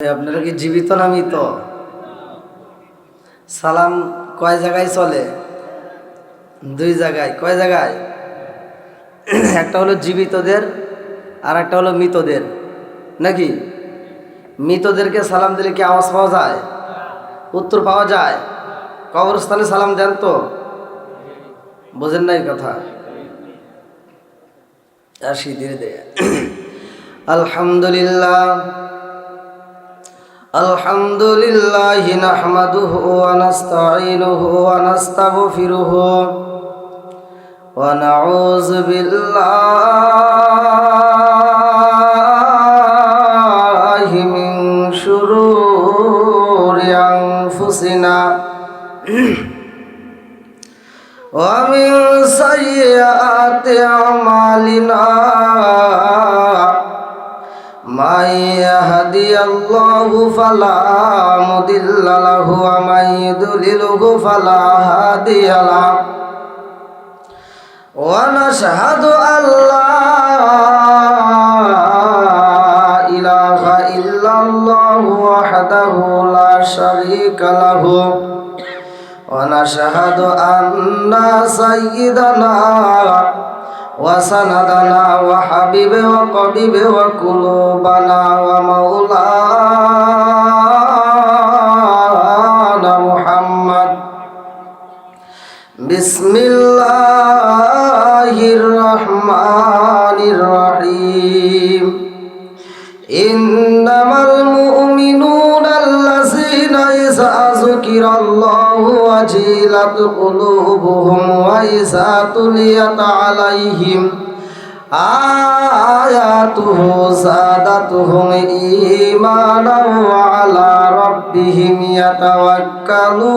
আপনারা কি জীবিত না মৃত? সালাম কয় জায়গায় চলে? দুই জায়গায়। কয় জায়গায়? একটা হলো জীবিতদের আর একটা হলো মৃতদের, নাকি? মৃতদেরকে সালাম দিলে কি আওয়াজ পাওয়া যায়? উত্তর পাওয়া যায়? কবরস্থানে সালাম দেন তো? বোঝেন নাই কথা? আসি ধীরে ধীরে। আলহামদুলিল্লাহ আলহামদুলিল্লাহি নাহমাদুহু ওয়া নাস্তাঈনুহু ওয়া নাস্তাগফিরুহু ওয়া নাউযু বিল্লাহি মিন শুরুরি আনফুসিনা ওয়া মিন সাইয়্যাতি আমালিনা من يهدي الله فلا مضل له ومن يضلله فلا هادي له ونشهد أن لا إله إلا الله وحده لا شريك له ونشهد أن سيدنا وسندنا وحبيب وقبيب وقلوبنا ومولانا محمد بسم الله الرحمن الرحيم إنما المؤمنون الذين إذا ذكر الله وجلت قلوبهم وإذا تليت عليهم آياته زادتهم إيمانا وعلى ربهم يتوكلون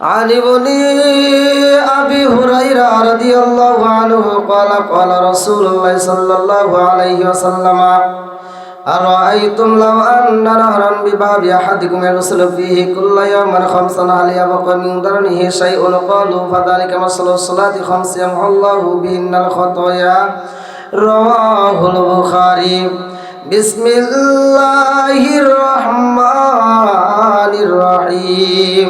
عن ابن أبي هريرة رضي الله عنه قال قال رسول الله صلى الله عليه وسلم أرأيتم لو أن نهرا بباب أحدكم يغسل فيه كل يوم 5 هل يبقى من درنه شيء؟ قالوا فذلك مثل الصلاة 5 يمحو الله بهن الخطايا رواه البخاري بسم الله الرحمن الرحيم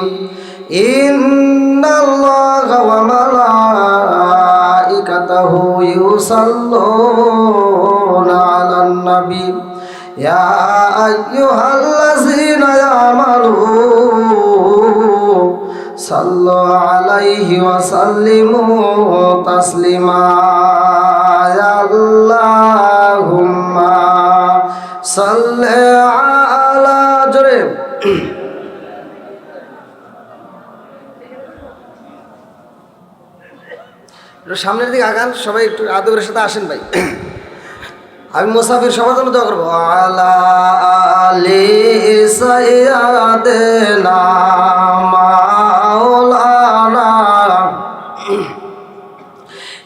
إن الله وملائكته يصلون على النبي يا أيها الذين آمنوا صلوا عليه وسلموا تسليما يا اللهم صل على جريم সামনের দিকে আগান সবাই, একটু আদবের সাথে আসেন ভাই। আমি মুসাফির সবার জন্য দোয়া করবো। আলা আলি সাইয়্যিদিনা মাওলানা,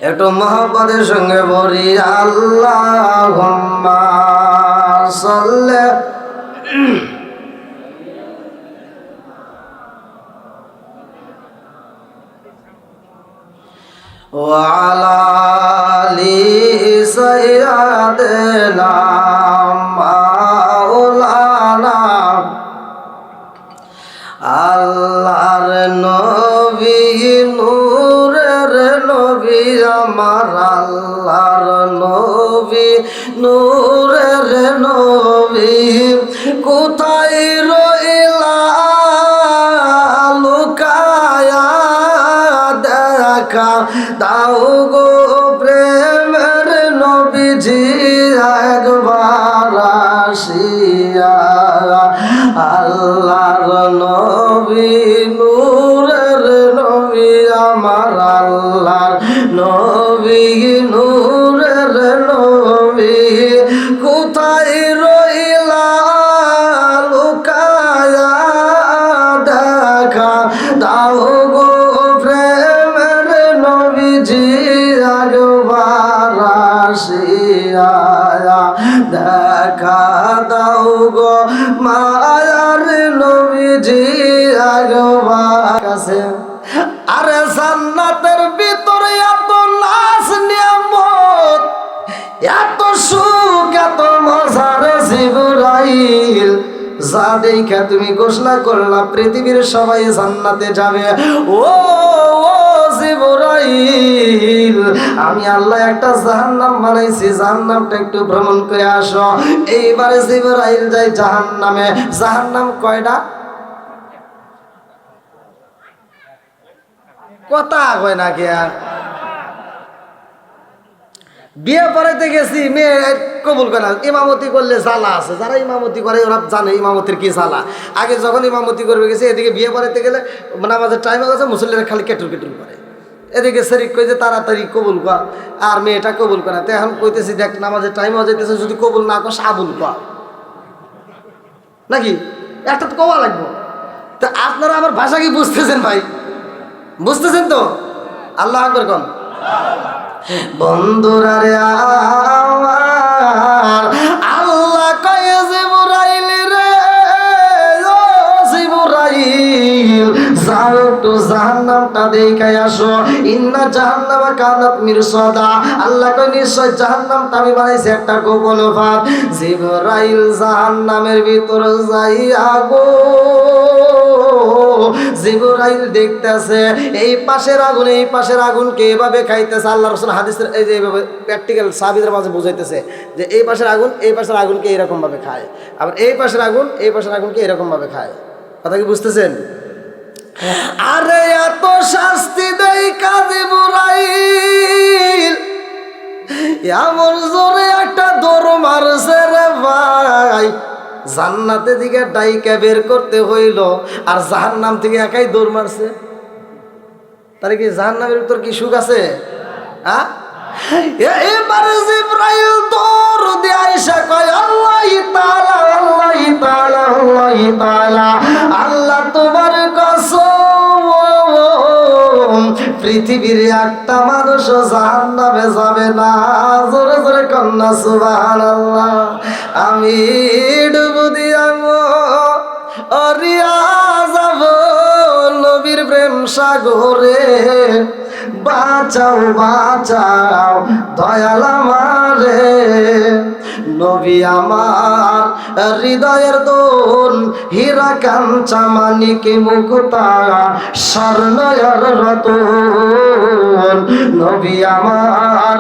একটু মহব্বতের সঙ্গে বলি আল্লাহুম্মা সাল্লি وعلى آل سيدنا مولانا আল্লাহর নবী নূরের নবী আমার আল্লাহর নবী নূরের নবী কোথায় রইলা লুকায়া দেখা দাও গো প্রেমের নবীজি একবার আসিয়া আল্লাহর নবী নূরের নবী আমার আল্লাহর নবী নূরের নবী কোথায় রইলা লুকায়া দেখা দাও গো প্রেমের নবীজি একবার আসিয়া দেখা দাও গো মায়ার নবীজি একবার কাছে। আরে জান্নাতের ভিতরে এত দেখা তুমি ঘোষণা করলা পৃথিবীর সবাই জান্নাতে যাবে। ও জিবরাইল, আমি আল্লাহ একটা জাহান্নাম বানাইছি, জাহান্নামটা একটু ভ্রমণ করে আসো। এইবারে জিবরাইল যায় জাহান্নামে। জাহান্নাম কয়টা? কথা কয় না কে? আর বিয়ে পড়াইতে গেছি, মেয়ে কবুল করে না। ইমামতি করলে জ্বালা আছে, যারা ইমামতি করে ওরা জানে ইমামতির কি জ্বালা। আগে যখন ইমামতি করবে গেছে, এদিকে বিয়ে পড়াইতে গেলে নামাজের টাইম হয়ে গেছে, মুসল্লিরা খালি কেটুর কেটুর করে। এদিকে শরীক কই যে তাড়াতাড়ি কবুল কর, আর মেয়েটা কবুল করে। তো এখন কইতেছি দেখ নামাজের টাইম হয়ে যাইতেছে, যদি কবুল না কর আবুল কর নাকি, একটা তো কওয়া লাগবো। তো আপনারা আমার ভাষা কি বুঝতেছেন ভাই? বুঝতেছেন তো? আল্লাহ আকবার কোন। বন্ধুরা রে আমার, আল্লাহ কয় জিবরাইল রে, ও জিবরাইল যাও একটু জাহান্নামটা দেখাই আসো। ইন্না জাহান্নামা কানাত মিরসাদা, আল্লাহ কয় নিশ্চয় জাহান্নামটা আমি বানাইছি একটা গোপন ফাঁদ। জিবরাইল জাহান্নামের ভিতর যাইয়া গো, জিবরাইল দেখতেছে এই পাশের আগুন এই পাশের আগুনকে এভাবে খাইতেছে। আল্লাহ রাসূল হাদিসের এই যে এইভাবে প্র্যাকটিক্যাল সাহাবীদের মাঝে বুঝাইতেছে যে এই পাশের আগুন এই পাশের আগুনকে এরকম ভাবে খায়, আবার এই পাশের আগুন এই পাশের আগুনকে এরকম ভাবে খায়। কথা কি বুঝতেছেন? আরে এত শাস্তি দেই জিবরাইল, এমন জোরে একটা দৌড় মারছে রে ভাই, জান্নাতে দিকে ডাইকা বের করতে হইল, আর জাহান্নাম থেকে একাই দৌড় মারছে। তার কি জাহান্নামের ভিতর কি সুখ আছে? এবারে জিবরাইল দৌড় দিয়ে আইসা কয় আল্লাহি তাআলা, আল্লাহি তাআলা, আল্লাহি তাআলা, আল্লাহ তোমার কসম, পৃথিবীর একটা মানুষ জাহান্নামে যাবে না। জোরে জোরে কন্যা সুবহানাল্লাহ। আমি ডুবু দিয়ামো অরিয়া যাব নবীর প্রেম সাগরে, বাঁচাও বাঁচাও দয়াল আমারে। নবী আমার হৃদয়ের দোল, হীরা কাঞ্চা মানিক মুক্তা স্বর্ণের রতন। নবী আমার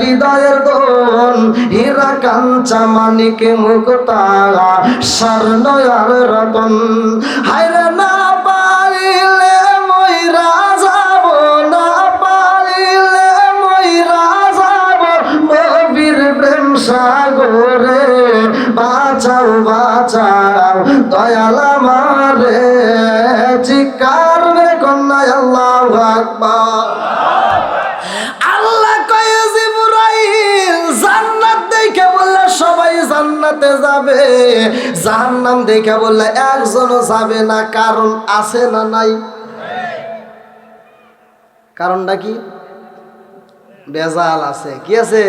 হৃদয়ের দোল, হীরা কাঞ্চা মানিক মুক্তা স্বর্ণের রতন। হায়রে না পারিলে মইরা যাব, না পারিলে মইরা যাব নবীর প্রেম সাগরে, বাঁচাও বাঁচাও দয়াল আমারে। চিৎকার মেরে কন্যায় আল্লাহু আকবার। আল্লাহ কয় জিবরাইল জান্নাত দেখে বললে সবাই জান্নাতে যাবে, জাহান্নাম দেখে বললে একজনও যাবে না। কারণ আছে না নাই? কারণটা কি? বেজাল আছে। কি আছে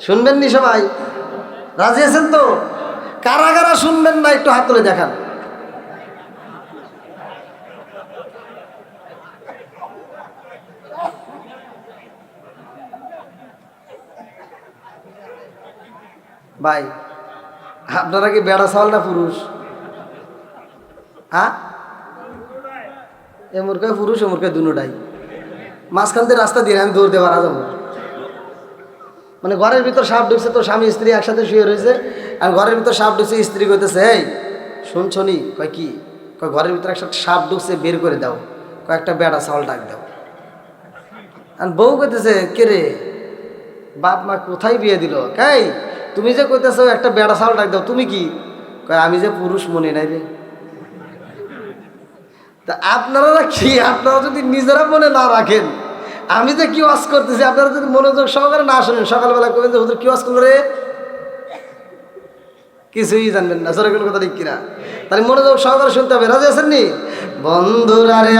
শুনবেন নি সবাই? রাজি আছেন তো? কারা কারা শুনবেন না একটু হাত তুলে দেখান। ভাই আপনারা কি বেড়া চাল না পুরুষ? হ্যাঁ, এ মুরগায় পুরুষ এ মুরগায় দুটাই। মাঝখান দিয়ে রাস্তা দিয়ে আমি দৌড় দিয়ে মারা যাবো। মানে ঘরের ভিতর সাপ ঢুকছে, তো স্বামী স্ত্রী একসাথে শুয়ে রয়েছে, আর ঘরের ভিতর সাপ ঢুকছে, স্ত্রী কইতেছে এই শুনছনি? কয় কি? কয় ঘরের ভিতরে একটা সাপ ঢুকছে, বের করে দাও। কয়েকটা বেড়া চাল ডাক দাও। আর বউ কইতেছে কে রে, বাপ মা কোথায় বিয়ে দিল? কাই তুমি যে কইতেছো একটা বেড়া চাল ডাক দাও, তুমি কি? কয় আমি যে পুরুষ মনে নাই রে। তা আপনারা কি, আপনারা যদি নিজেরা মনে না রাখেন, আমি যে কি ওয়াজ করতেছি আপনারা যদি মনোযোগ সহকারে না শোনেন, সকালবেলা কবেন যে হুজুর কি ওয়াজ করলো রে, কিছুই জানবেন না। সরে কোনো কথা ঠিক কিনা? তাহলে মনোযোগ সহকারে শুনতে হবে। রাজি আছেন নি? বন্ধুরা রে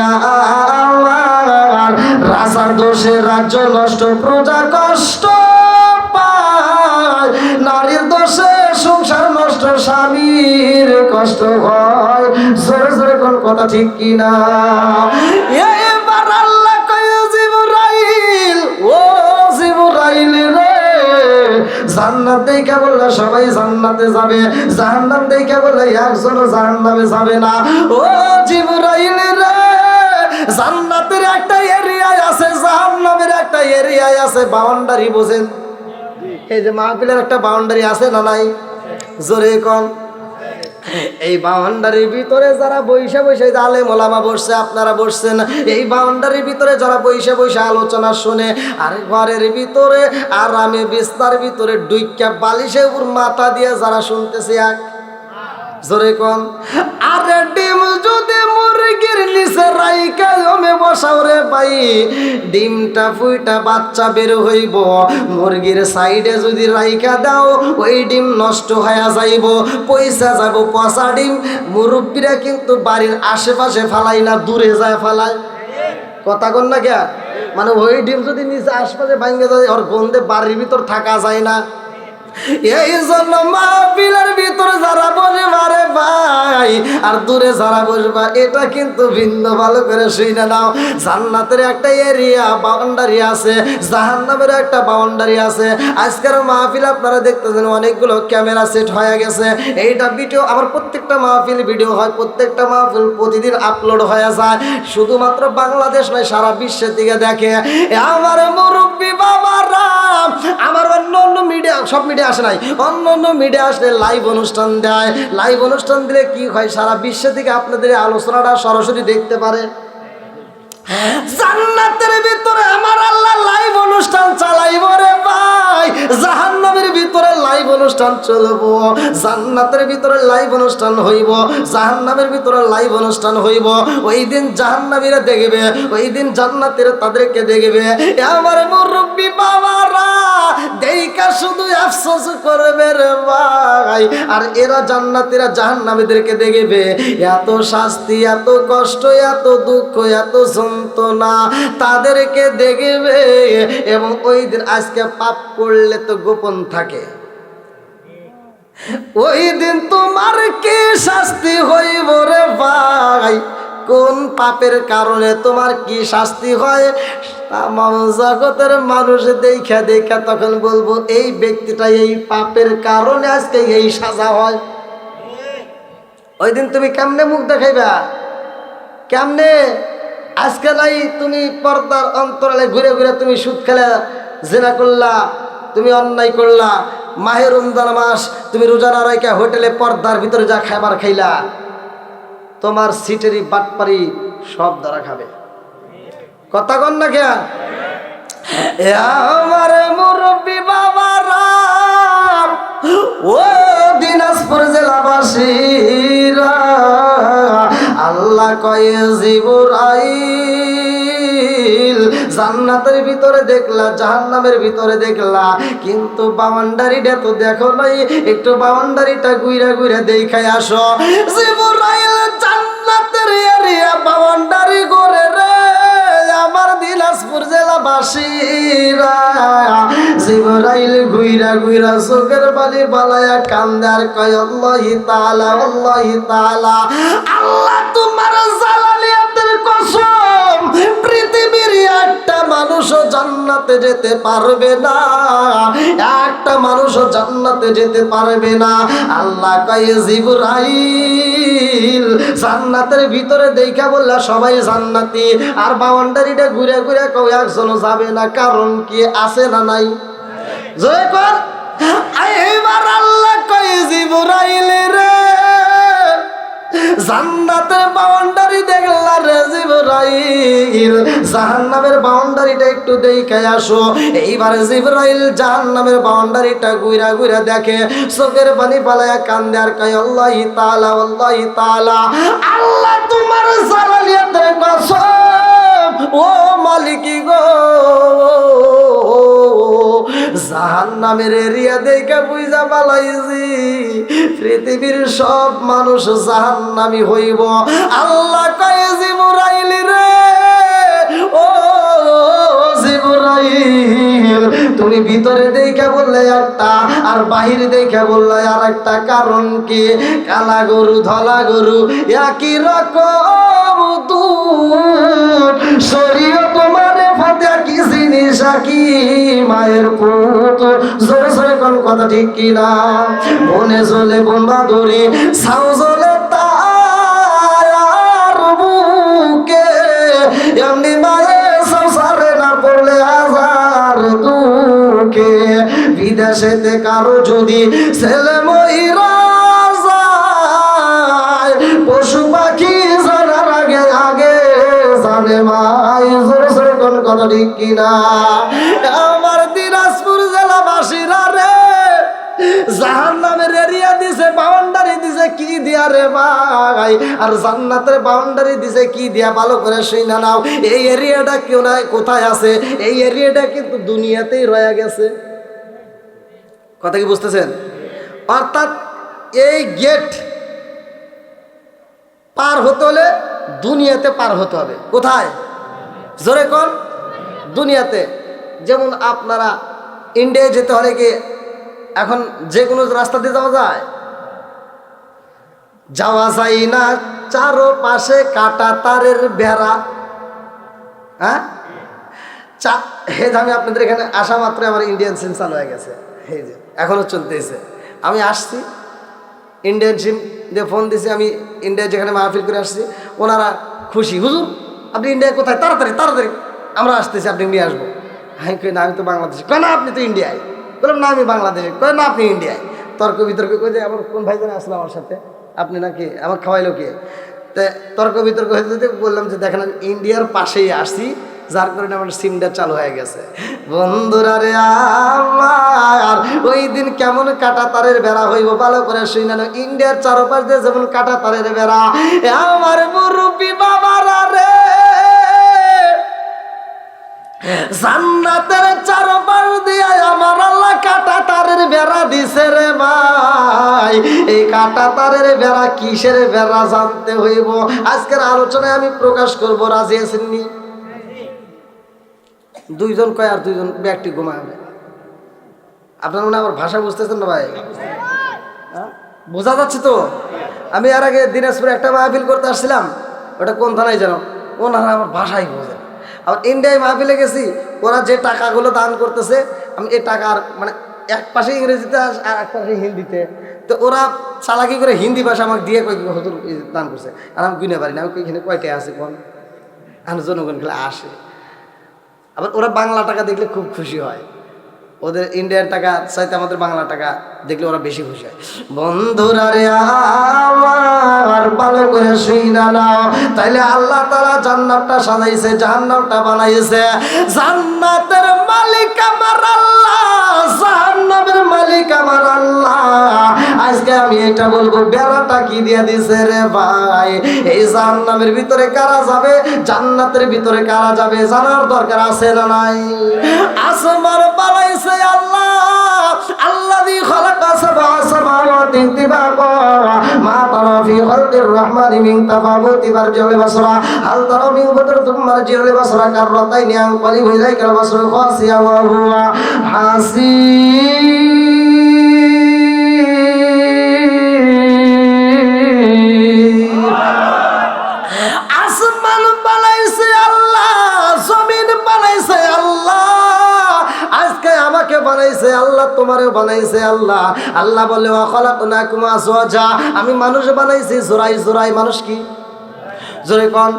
আমার, রাজার দোষে রাজ্য নষ্ট, প্রজা কষ্ট পায়, নারীর দোষে সংসার নষ্ট, স্বামীর কষ্ট হয়। জোরে জোরে কোন কথা ঠিক কিনা? এবার আল্লাহ কয় জিবরাইল, ও জিবরাইল রে, জান্নাত দেখা বললে সবাই জান্নাতে যাবে, জাহান্নাম দেখা বললে একজনও জাহান্নামে যাবে না। ও জিবরাইল রে, জান্নাতের একটা এরিয়ায় আছে, জাহান্নামের একটা এরিয়ায় আছে, বাউন্ডারি বোঝেন? এই যে মাহফিলের একটা বাউন্ডারি আছে না নাই? জোরে কোন। এই বাউন্ডারির ভিতরে যারা বৈশা বৈশা আলেম ওলামা বসছে, আপনারা বসছেন, এই বাউন্ডারির ভিতরে যারা বৈশা বৈশা আলোচনা শুনে, আর ঘরের ভিতরে আরামে বিস্তার ভিতরে ডুইকা বালিশের উপর মাথা দিয়ে যারা শুনতেছে এক জোরে কোন। আরে ডিম যদি মুরগির নিচে রাইকা জমে বসাও রে ভাই, ডিমটা ফুইটা বাচ্চা বের হইব, মুরগির সাইডে যদি রাইকা দাও ওই ডিম নষ্ট হয়ে যাইব, পয়সা যাব পচা ডিম। মুরব্বীরা কিন্তু বাড়ির আশেপাশে ফালাই না, দূরে যায় ফালায়। কথা কন না কে? মানে ওই ডিম যদি নিচে আশপাশে ভাঙে যায়, ওর গন্ধে বাড়ির ভিতর থাকা যায় না। এই জন্য মাহফিলের ভিতরে যারা বসবা রে ভাই, আর দূরে যারা বসবা, এটা কিন্তু ভিন্ন ভালো করে শুনে নাও। জান্নাতের একটা এরিয়া বাউন্ডারি আছে, জাহান্নামের একটা বাউন্ডারি আছে। আজকের মাহফিল আপনারা দেখতেছেন অনেকগুলো ক্যামেরা সেট হয়ে গেছে, এইটা ভিডিও আমার প্রত্যেকটা মাহফিল ভিডিও হয়, প্রত্যেকটা মাহফিল প্রতিদিন আপলোড হয়ে যায়। শুধুমাত্র বাংলাদেশ নয়, সারা বিশ্বের দিকে দেখে। আমার মুরব্বী বাবারা, আমার অন্য অন্য মিডিয়া, সব মিডিয়া আসে নাই, অন্য অন্য মিডিয়া আসলে লাইভ অনুষ্ঠান দেয়। লাইভ অনুষ্ঠান দিলে কি হয়, সারা বিশ্ব থেকে আপনাদের আলোচনাটা সরাসরি দেখতে পারে। জান্নাতের ভিতরে আমার আল্লাহ লাইভ অনুষ্ঠান চালাইব রে ভাই, জাহান্নামের ভিতরে লাইভ অনুষ্ঠান চলবো। জান্নাতের ভিতরে লাইভ অনুষ্ঠান হইব, জাহান্নামের ভিতরে লাইভ অনুষ্ঠান হইব। ওই দিন জাহান্নামীরা দেখবে, ওই দিন জান্নাতের তাদেরকে দেখবে। আমার মুরব্বী বাবারা দেইকা শুধু আফসোস করবে রে ভাই, আর এরা জান্নাতীরা জাহান্নামীদেরকে দেখবে, এত শাস্তি, এত কষ্ট, এত দুঃখ, এত যন্ত্রণা তাদেরকে দেখবে। এবং ওই দিন আজকে পাপ করলে তো গোপন থাকে, ওই দিন তোমার কি শাস্তি হইব রে ভাই, কোন পাপের কারণে তোমার কি শাস্তি হয়, তামাম জগতের মানুষ দেখা দেখা তখন বলবো এই ব্যক্তিটা এই পাপের কারণে আজকে এই সাজা হয়। ওই দিন তুমি কেমনে মুখ দেখাইবা, কেমনে? আজকে নাই তুমি পর্দার অন্তরালে ঘুরে ঘুরে তুমি সুদ খেলা, জেনা করলা, তুমি অন্যায় করলা, মাহে রমজান মাস তুমি রোজা না রাইখা হোটেলে পর্দার ভিতরে যা খাবার খাইলা, তোমার সিটেরই বাটপারি সব দ্বারা খাবে। কথা কন না কে? আমার মুরব্বী বাবারা, ও দিনাজপুর জেলাবাসীরা, আল্লাহ কয়ে জিবরাইল জান্নাতের ভিতরে দেখলা, জাহান্নামের ভিতরে দেখলা, কিন্তু বাউন্ডারিটা তো দেখো নাই, একটু বাউন্ডারিটা ঘুরে ঘুরে দেখাই আসো। জিবরাইল জান্নাতের এরিয়া বাউন্ডারি করে রে আমার দিনাজপুর জেলাবাসীরা। জিবরাইল ঘুইরা ঘুইরা চোখের বালি বালায়া কান্দে আর কয় আল্লাহি তাআলা, আল্লাহি তাআলা, আল্লাহ তোমার জালালিয়াতের কসম, পৃথিবীর একটা মানুষও জান্নাতে যেতে পারবে না, একটা মানুষও জান্নাতে যেতে পারবে না। আল্লাহ কয় জিবরাইল জান্নাতের ভিতরে দেখা বললা সবাই জান্নাতি, আর বাউন্ডারিটা ঘুরে ঘুরে কেউ একজনও যাবে না, কারণ কি আছে না নাই? জয় কর। এবার আল্লাহ কয় জিবরাইল রে জান্নাতের বাউন্ডারি দেখলা রে জিবরাইল, জাহান্নামের বাউন্ডারিটা একটু দেখাই আসো। এইবার জিবরাইল জাহান্নামের বাউন্ডারিটা ঘুরা ঘুরা দেখে, চোখের পানি পালায়া কান্দে আর কয় আল্লাহি তাআলা, আল্লাহি তাআলা, আল্লাহ তোমার জালালিয়াতের কসম, ও মালিকি গো, জাহান্নামের এরিয়া দেখে বুঝা পালাইছি পৃথিবীর সব মানুষ জাহান্নামী হইব। আল্লাহ কয় জিবরাইল রে, ও জিবরাইল, তুমি ভিতরে দেখে বললে একটা, আর বাহিরে দেখে বললে আর একটা, কারণ কি? কালা গরু ধলা গরু একই রকম দুধ, শরীয়ত তোমারে ফতে কি জিনিস কি মায়ের পুত জোরে জোরে কোন কথা ঠিক কিনা মনে চলে বোমা ধরে সাউ জ্বলে তার বুকে এমনি মায়ের সংসারে না পড়লে হাজার দুঃখে বিদেশেতে কারো যদি ছেলে মহিলা যায় পশু পাখি জানার আগে আগে জানে মাই জোরে জোরে কোন কথা ঠিক কিনা আমার দিনাজপুর জেলাবাসীরা রে জাহান্নামের এরিয়া দিছে বাউন্ডারি দিছে কি দিয়া রে ভাই আর জান্নাতের বাউন্ডারি দিছে কি দিয়া ভালো করে শুইনা নাও এই এরিয়াটা কেউ না কোথায় আছে এই এরিয়াটা কিন্তু দুনিয়াতেই রয়ে গেছে কথা কি বুঝতেছেন অর্থাৎ এই গেট পার হতে হলে দুনিয়াতে পার হতে হবে কোথায় জোরে কোন দুনিয়াতে যেমন আপনারা ইন্ডিয়ায় যেতে হলে কি এখন যে কোনো রাস্তা দিয়ে যাওয়া যায় না চারপাশে কাটা তারের বেড়া হ্যাঁ আমি আপনাদের এখানে আসা মাত্র আমার ইন্ডিয়ান সিম চালু হয়ে গেছে এই যে এখনো চলতেছে আমি আসছি ইন্ডিয়ান সিম দিয়ে ফোন দিছি আমি ইন্ডিয়া যেখানে মাহফিল করে আসছি ওনারা খুশি হুজুর আপনি ইন্ডিয়া কোথায় তাড়াতাড়ি তাড়াতাড়ি আমরা আসতেছি আপনি নিয়ে আসবো আমি কই না আমি তো বাংলাদেশে কয় না আপনি তো ইন্ডিয়ায় বললাম না আমি বাংলাদেশে কয় না আপনি ইন্ডিয়ায় তর্ক বিতর্ক করে যে আমার কোন ভাইজান আসলো আমার সাথে আপনি নাকি আমার খাওয়াইলো কে তো তর্ক বিতর্ক হতে বললাম যে দেখেন আমি ইন্ডিয়ার পাশেই আসছি যার কারণে আমার সিমটা চালু হয়ে গেছে বন্ধুরা রে আমার ওই দিন কেমন কাটা তারের বেড়া হইব ভালো করে শুনে না ইন্ডিয়ার চারপাশ দিয়ে যেমন কাটা তারের বেড়া আমার মুরব্বী বাবারা রে জান্নাতের চারপাশ দিয়ে আমার আল্লাহ কাটা তারের বেড়া দিছে রে ভাই এই কাটা তারের বেড়া কিসের বেড়া জানতে হইব আজকের আলোচনায় আমি প্রকাশ করব রাজি আছেননি দুইজন কয় আর দুইজন ব্যক্তি ঘুমায় আপনার মনে আমার ভাষা বুঝতেছেন না ভাই বোঝা যাচ্ছে তো আমি এর আগে দিনাজপুরে একটা মাহফিল করতে আসছিলাম ওটা কোন থানায় জানো ওনারা আমার ভাষাই বোঝে আবার ইন্ডিয়ায় মাহফিলে গেছি ওরা যে টাকাগুলো দান করতেছে আমি এই টাকার মানে এক পাশে ইংরেজিতে আর এক পাশে হিন্দিতে তো ওরা চালাকি করে হিন্দি ভাষা আমাকে দিয়ে কয়েক হতুর দান করছে আর আমি গুনে পারি না আমি এখানে কয়টায় আছে কোন আমি জনগণ খেলে আসে আবার ওরা বাংলা টাকা দেখলে খুব খুশি হয় ওদের ইন্ডিয়ান টাকা চাইতে আমাদের বাংলা টাকা দেখলে ওরা বেশি খুশি হয় বন্ধুরা রে আমার ভালো করে শুইনা নাও তাইলে আল্লাহ তাআলা জান্নাতটা সাজাইছে জাহান্নামটা বানাইছে জান্নাতের মালিক আমার আল্লাহ জাহান্নামের মালিক আমার আল্লাহ আজকে আমি এটা বলবো বেড়াটা কি দিয়ে দিছে রে ভাই এই জাহান্নামের ভিতরে কারা যাবে জান্নাতের ভিতরে কারা যাবে জানার দরকার আছে না নাই আসমান বানাইছে আল্লাহ আল্লাযী খালাকা সাবআ সামাওয়াতিন তিবাকা মা তারা ফি খালকির রহমানি মিন তাফাউতি ফারজিউল বাসরা হাল তারা মিন বাদর তুম্মা রাজিউল বাসরা কাররাতাইনি আন কলিব ইলাইকাল বাসরু খাসিয়া ওয়া হুয়া হাসিব আসমান বানাইছে আল্লাহ জমিন বানাইছে আল্লাহ আজকে আমাকে বানাইছে আল্লাহ তোমারে বানাইছে আল্লাহ আল্লাহ বলে ওয়া খালাকনাকুম আজওয়াজা আমি মানুষ বানাইছি জোড়াই জোড়াই মানুষ কি জোরে কোন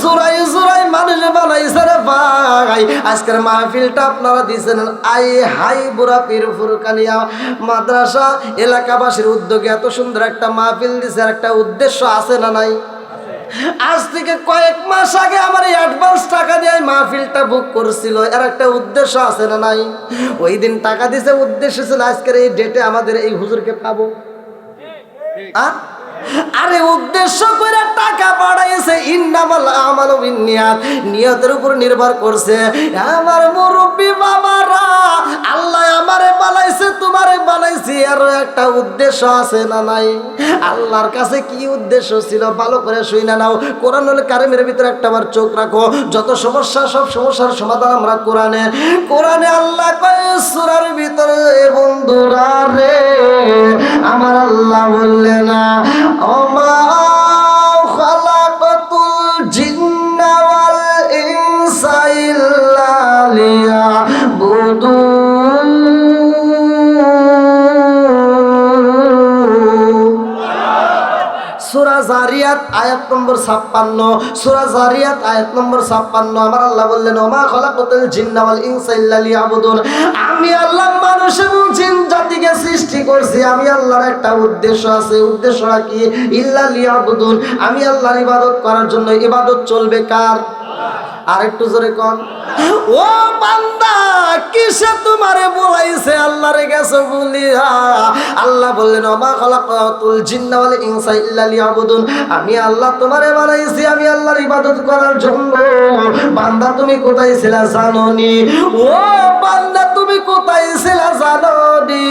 জোড়াই জোড়াই মানুষ বানাইছে রে ভাই আজকের মাহফিলটা আপনারা দিয়েছেন আই হাই বুড়া পীর ফুরকানিয়া মাদ্রাসা এলাকাবাসীর উদ্যোগে এত সুন্দর একটা মাহফিল দিছে একটা উদ্দেশ্য আছে না নাই আজ থেকে কয়েক মাস আগে আমার অ্যাডভান্স টাকা দিয়ে মাহফিলটা বুক করছিল এর একটা উদ্দেশ্য আছে না নাই ওই দিন টাকা দিয়েছে উদ্দেশ্য ছিল আজকের এই ডেটে আমাদের এই হুজুরকে পাবো আরে উদ্দেশ্য করে টাকা বাড়াইছে ইন্নামাল আমালু বিন্নিয়াত নিয়তের উপর নির্ভর করছে আমার মুরব্বি বাবারা আল্লাহ আমারে বানাইছে তোমারে বানাইছে আর একটা উদ্দেশ্য আছে না নাই আল্লাহর কাছে কি উদ্দেশ্য ছিল ভালো করে শুইনা নাও কোরআনুল কারীমের ভিতরে একটাবার চোখ রাখো যত সমস্যা সব সমস্যার সমাধান আমরা কোরআনে আল্লাহ কয় সূরার ভিতরে বন্ধুরা রে আমার আল্লাহ বললেন না ওমা খালাকাতুল জিন্না ওয়াল ইনসা ইল্লা সূরা জারিয়াত আয়াত নম্বর 56, সূরা জারিয়াত আয়াত নম্বর 56 আমার আল্লাহ বললেন ওমা খলাকাতুল জিন্না ওয়াল ইনসা ইল্লা লিয়াবুদুন। আমি আল্লাহ মানুষ এবং জিন জাতিকে সৃষ্টি করছি, আমি আল্লাহর একটা উদ্দেশ্য আছে। উদ্দেশ্যটা কি? ইল্লা লিয়াবুদুন, আমি আল্লাহর ইবাদত করার জন্য। ইবাদত চলবে কার? আর একটু জোরে কোন। ও বান্দা, কিসে তোমারে বলাইছে আল্লাহরে গেছো বলিয়া? আল্লাহ বললেন ওমা খলাকাতুল জিন্না ওয়াল ইনসা ইল্লা লিয়াবুদুন, আমি আল্লাহ তোমারে বানাইছি আমি আল্লাহর ইবাদত করার জন্য। বান্দা তুমি কোথায় ছিলা জানোনি? ও বান্দা তুমি কোথায় ছিলা জানোনি?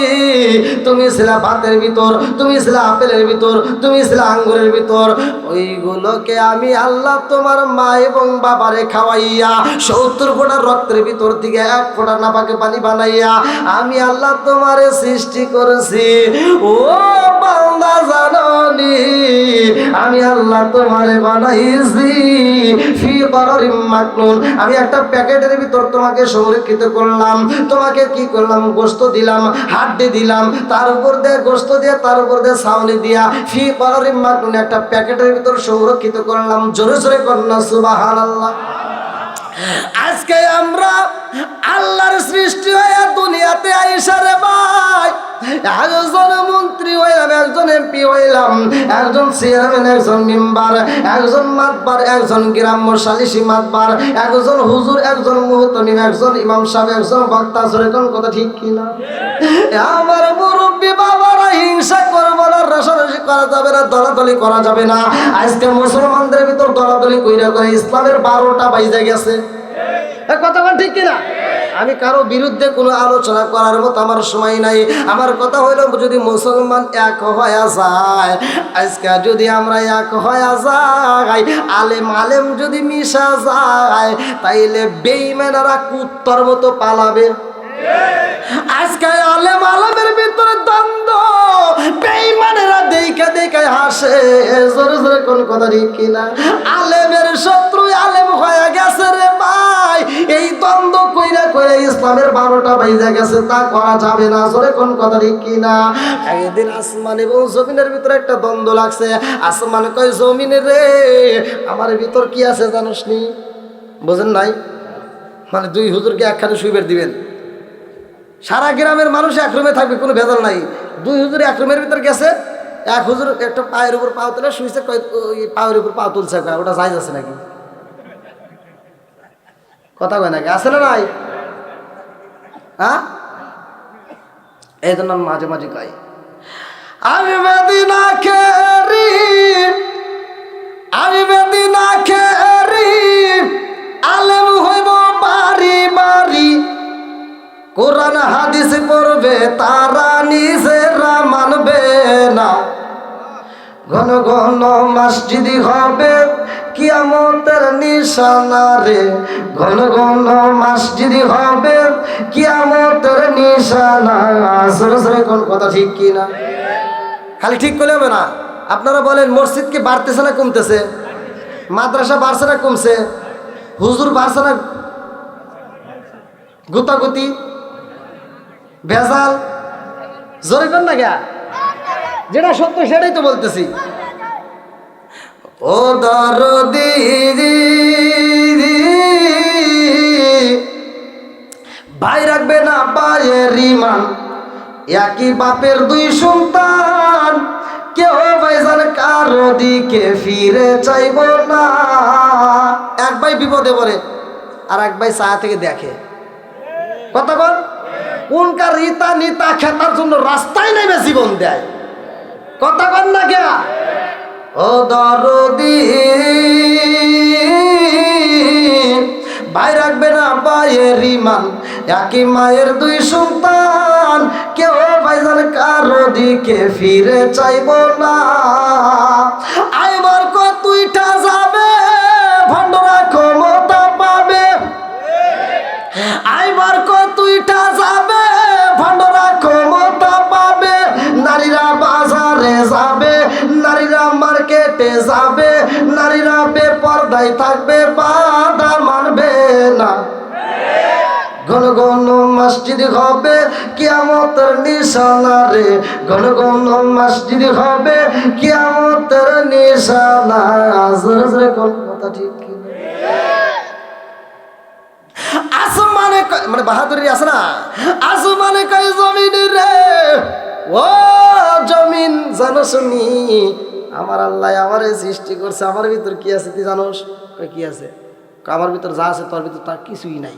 তুমি ছিলা ভাতের ভিতর, তুমি ছিলা আপেলের ভিতর, তুমি ছিলা আঙ্গুরের ভিতর। ওইগুলোকে আমি আল্লাহ তোমার মা এবং বাবারে খাওয়াইয়া 70 ফোঁটা রক্তের ভিতর থেকে 1 ফোঁটা নাপাকে পানি বানাইয়া আমি আল্লাহ তোমারে সৃষ্টি করেছি। ও বান্দা জানোনি আমি আল্লাহ তোমারে বানাইছি ফি করারিম মাকনুন, আমি একটা প্যাকেটের ভিতর তোমাকে সংরক্ষিত করলাম। তোমাকে কি করলাম? গোশত দিলাম, হাড্ডি দিলাম, তার উপর দিয়ে গোশত দিয়ে, তার উপর দিয়ে ছাউনি দিয়া ফি করারিম মাকনুন একটা প্যাকেটের ভিতর সংরক্ষিত করলাম। জোরে জোরে কন্যা সুবহানাল্লাহ। আজকে আমরা আল্লাহর সৃষ্টি হয়ে দুনিয়াতে আইসা রে ভাই, একজন মন্ত্রী হইলাম, একজন এমপি হইলাম, একজন চেয়ারম্যান, একজন মেম্বার, একজন মাতবার, একজন গ্রাম্য সালিসি মাতবার, একজন হুজুর, একজন মুহতামিম, একজন ইমাম সাহেব, একজন বক্তা। যেরকম কথা ঠিক কিনা? আমার মুরব্বী বাবারা হিংসা করবো না, রসারসি করা যাবে না, দলাদলি করা যাবে না। আজকে মুসলমানদের ভিতর দলাদলি কইরা করে ইসলামের 12টা বাইজে গেছে। কথা ঠিক কিনা? আমি কারো বিরুদ্ধে কোনো আলোচনা করার মতো আমার সময় নাই। আমার কথা হইল যদি মুসলমান এক হয়ে যায়, আজকে যদি আমরা এক হয়ে যাই, আলেম আলেম যদি মিশা যায়, তাইলে বেঈমানেরা কুত্তার মতো পালাবে। আজকে আলেম আলেমের ভিতরে দ্বন্দ্ব, বেঈমানেরা দেখে দেখে হাসে। জোরে জোরে কোন কথা ঠিক কিনা? আলেমের শত্রু আলেম হয়ে গেছে রে ভাই। এই দ্বন্দ্ব কইরা কইরা ইসলামের 12টা বাইজা গেছে, তা করা যাবে না। জোরে কোন কথা ঠিক কিনা? একদিন আসমান এবং জমিনের ভিতরে একটা দ্বন্দ্ব লাগছে। আসমান কয় জমিনে রে আমার ভিতর কি আছে জানোস নি? বোঝেন নাই? মানে 2 হুজুরকে একখানে শুইবার দিবেন, সারা গ্রামের মানুষ এক রুমে থাকবে, কোনো ভেজাল নাই। 2 হুজুর এক রুমের ভিতর গেছে, এক হুজুর একটা পায়ের উপর পাও তুলে শুইছে, পায়ের উপর পাও তুলছে, ওটা জায়েজ আছে নাকি? কথা কয় নাকি? আছে না নাই? হ্যাঁ, এই জন্য মাঝে মাঝে কই আমি মদিনা খেরি, আমি মদিনা খেরি, আলেম হইব বাড়ি বাড়ি, কোরআন হাদিস পড়বে তারা নিজেরা মানবে না। ঘন ঘন মসজিদ হবে কিয়ামতের নিশানা রে, ঘন ঘন মসজিদ হবে কিয়ামতের নিশানা। সরে সরে কোন কথা ঠিক কি না? খালি ঠিক করলে হবে না। আপনারা বলেন মসজিদ কি বাড়তেছে না কমতেছে? মাদ্রাসা বাড়ছে না কমছে? হুজুর বাড়ছে না গুতাগুতি ভেজাল? জোরে কর না গা, যেটা সত্য সেটাই তো বলতেছি। ও দরদি ভাই রাখবে না ভাইয়ের ইমান, একই বাপের 2 সন্তান, কেউ ভাইজান কারো দিকে ফিরে চাইব না। এক ভাই বিপদে পড়ে আর এক ভাই ছায়া থেকে দেখে। কথা বল, কোনকার রিতা নিতা খেতার জন্য রাস্তায় নেমে জীবন দেয়। কথা বল না কে? ও দরদি ভাই রাখবে না ভাইয়ের ইমান, একই মায়ের 2 সন্তান, কেউ ভাইজান কারো দিকে ফিরে চাইব না। আইবার কতইটা যাবে ভণ্ডরা ক্ষমতা পাবে, আইবার কতইটা যাবে ভণ্ডরা ক্ষমতা পাবে। নারীরা বাজারে যাবে, নারীরা মার্কেটে যাবে, নারীরা বেপরদায় থাকবে, বাধা মানবে না। ঘন ঘন মসজিদ হবে কিয়ামতের নিশানা রে, ঘন ঘন মসজিদ হবে কিয়ামতের নিশানা। জোরে জোরে কোন কথা ঠিক কিনা? আসমানে মানে বাহাদুরি আছে না, আসমানে কয় জমিন রে, ও জমিন জানো শুনি আমার আল্লাহ আমারে সৃষ্টি করছে, আমার ভিতর কি আছে তুই জানোস? কয় কি আছে? আমার ভিতর যা আছে তোর ভিতর তার কিছুই নাই।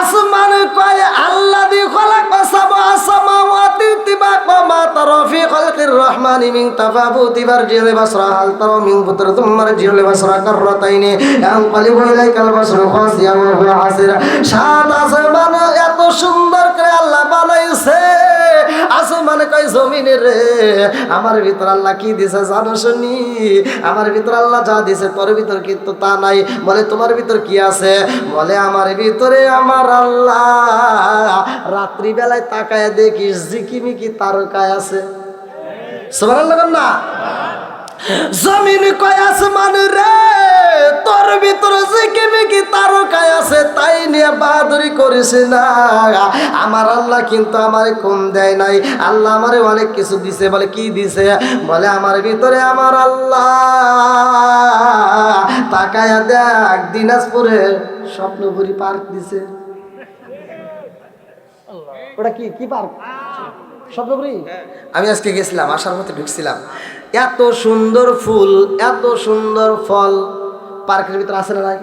আসমান কয় আল্লাযী খালাকা সাবআ সামাওয়াতি তিবাকা মা তারা ফি খালকির রহমানি মিন তাফাবুতি বারজিল বাসরা হাল তারা মিন ফুতরাতুম মারজিল বাসরা কাররাতাইনি আনকালিবু ইলাইকাল বাসরু খাসিয়া ওয়া হুয়া হাসিরা। সাত আসমান এত সুন্দর করে আল্লাহ বানাইছে। আসমান কয় জমিনে রে, আমার ভিতর আল্লাহ কি দিছে জানো শুনি? আমার ভিতর আল্লাহ যা দিছে তোর ভিতর কিন্তু তা নাই। বলে তোমার ভিতর কি আছে? বলে আমার ভিতরে আমার আল্লাহ রাত্রি বেলায় তাকায় দেখিস ঝিকিমিকি তারকায় আছে। সুবহানাল্লাহ না? জমিন কয় আসমান রে, তোর ভিতরে ঝিকিমিকি তারকায় আছে, তাই নিয়ে বাহাদুরি করিস না। আমার আল্লাহ কিন্তু আমারে কম দেয় নাই, আল্লাহ আমারে অনেক কিছু দিছে। বলে কি দিছে? বলে আমার ভিতরে আমার আল্লাহ তাকায়া দেখ দিনাজপুরে স্বপ্নপুরী পার্ক দিছে। ওটা কি কি পার্ক? স্বপ্নপুরী। আমি আজকে গেছিলাম, আসার মধ্যে ঢুকছিলাম, এত সুন্দর ফুল, এত সুন্দর ফল পার্কের ভিতরে আছে না নাই?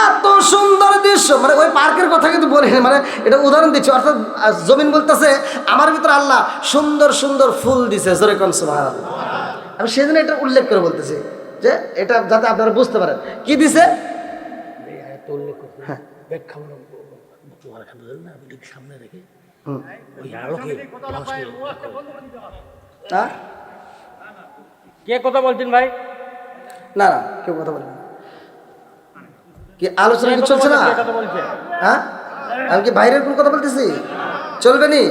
এত সুন্দর দৃশ্য, মানে ওই পার্কের কথা কিন্তু বলি, মানে এটা উদাহরণ দিচ্ছি। অর্থাৎ জমিন বলতেছে আমার ভিতরে আল্লাহ সুন্দর সুন্দর ফুল দিছে। জোরে কোন সুবহানাল্লাহ। আমি সেদিন এটা উল্লেখ করে বলতেছি যে এটা যাতে আপনারা বুঝতে পারেন কি দিছে। হ্যাঁ, সামনে রেখে কে কথা বলছেন ভাই? না না কেউ কথা বলেন কি? আলোচনা কি চলছে না? হ্যাঁ, আমি কি বাইরের কোন কথা বলতেছি? চলবে নি?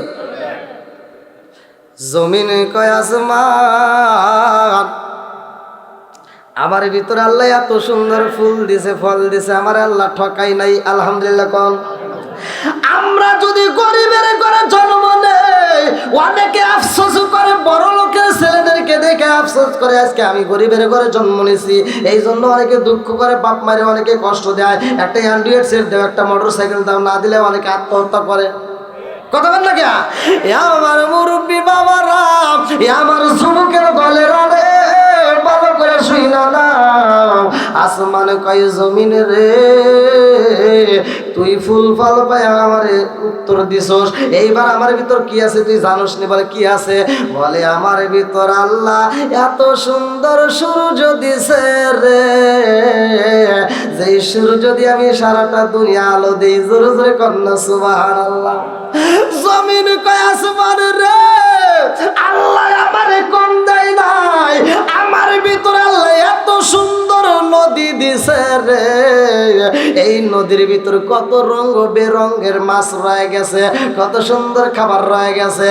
জমিন কয় আসমান আমার ভিতরে আল্লাহ এত সুন্দর ফুল দিছে, ফল দিছে, আমার আল্লাহ ঠকাই নাই। আলহামদুলিল্লাহ কোন। আমরা যদি গরিবের ঘরে জন্ম নেই, অনেকে আফসোস করে, বড় লোকের ছেলেদেরকে দেখে আফসোস করে আজকে আমি গরিবের ঘরে জন্ম নিয়েছি। এই জন্য অনেকে দুঃখ করে, বাপ মারে অনেকে কষ্ট দেয়। একটা অ্যান্ড্রয়েড সেট দাও, একটা মোটর সাইকেল দাও, না দিলে অনেকে আত্মহত্যা করে। কথা বল না কে? আমার মুরব্বী বাবারা, আমার যুবকের দলের রে, ভালো করে শুই না না। আসমান কয় জমিন রে, তুই ফুল ফল পায় আমারে উত্তর দিছস। এইবার আমার ভিতর কি আছে তুই জানোস নি? বলে কি আছে? বলে আমার ভিতর আল্লাহ এত সুন্দর সূর্য দিছে রে, যেই সূর্য দিয়ে আমি সারাটা দুনিয়া আলো দেই। জোরে জোরে কন্যা সুবহানাল্লাহ। জমিন কয় আসমান রে, আল্লাহ আমারে কম দেয় নাই, আমার ভিতরে আল্লাহ এত সুন্দর নদী দিছে রে। এই নদীর ভিতর কত রঙ বেরঙের মাছ রয়ে গেছে, কত সুন্দর খাবার রয়ে গেছে।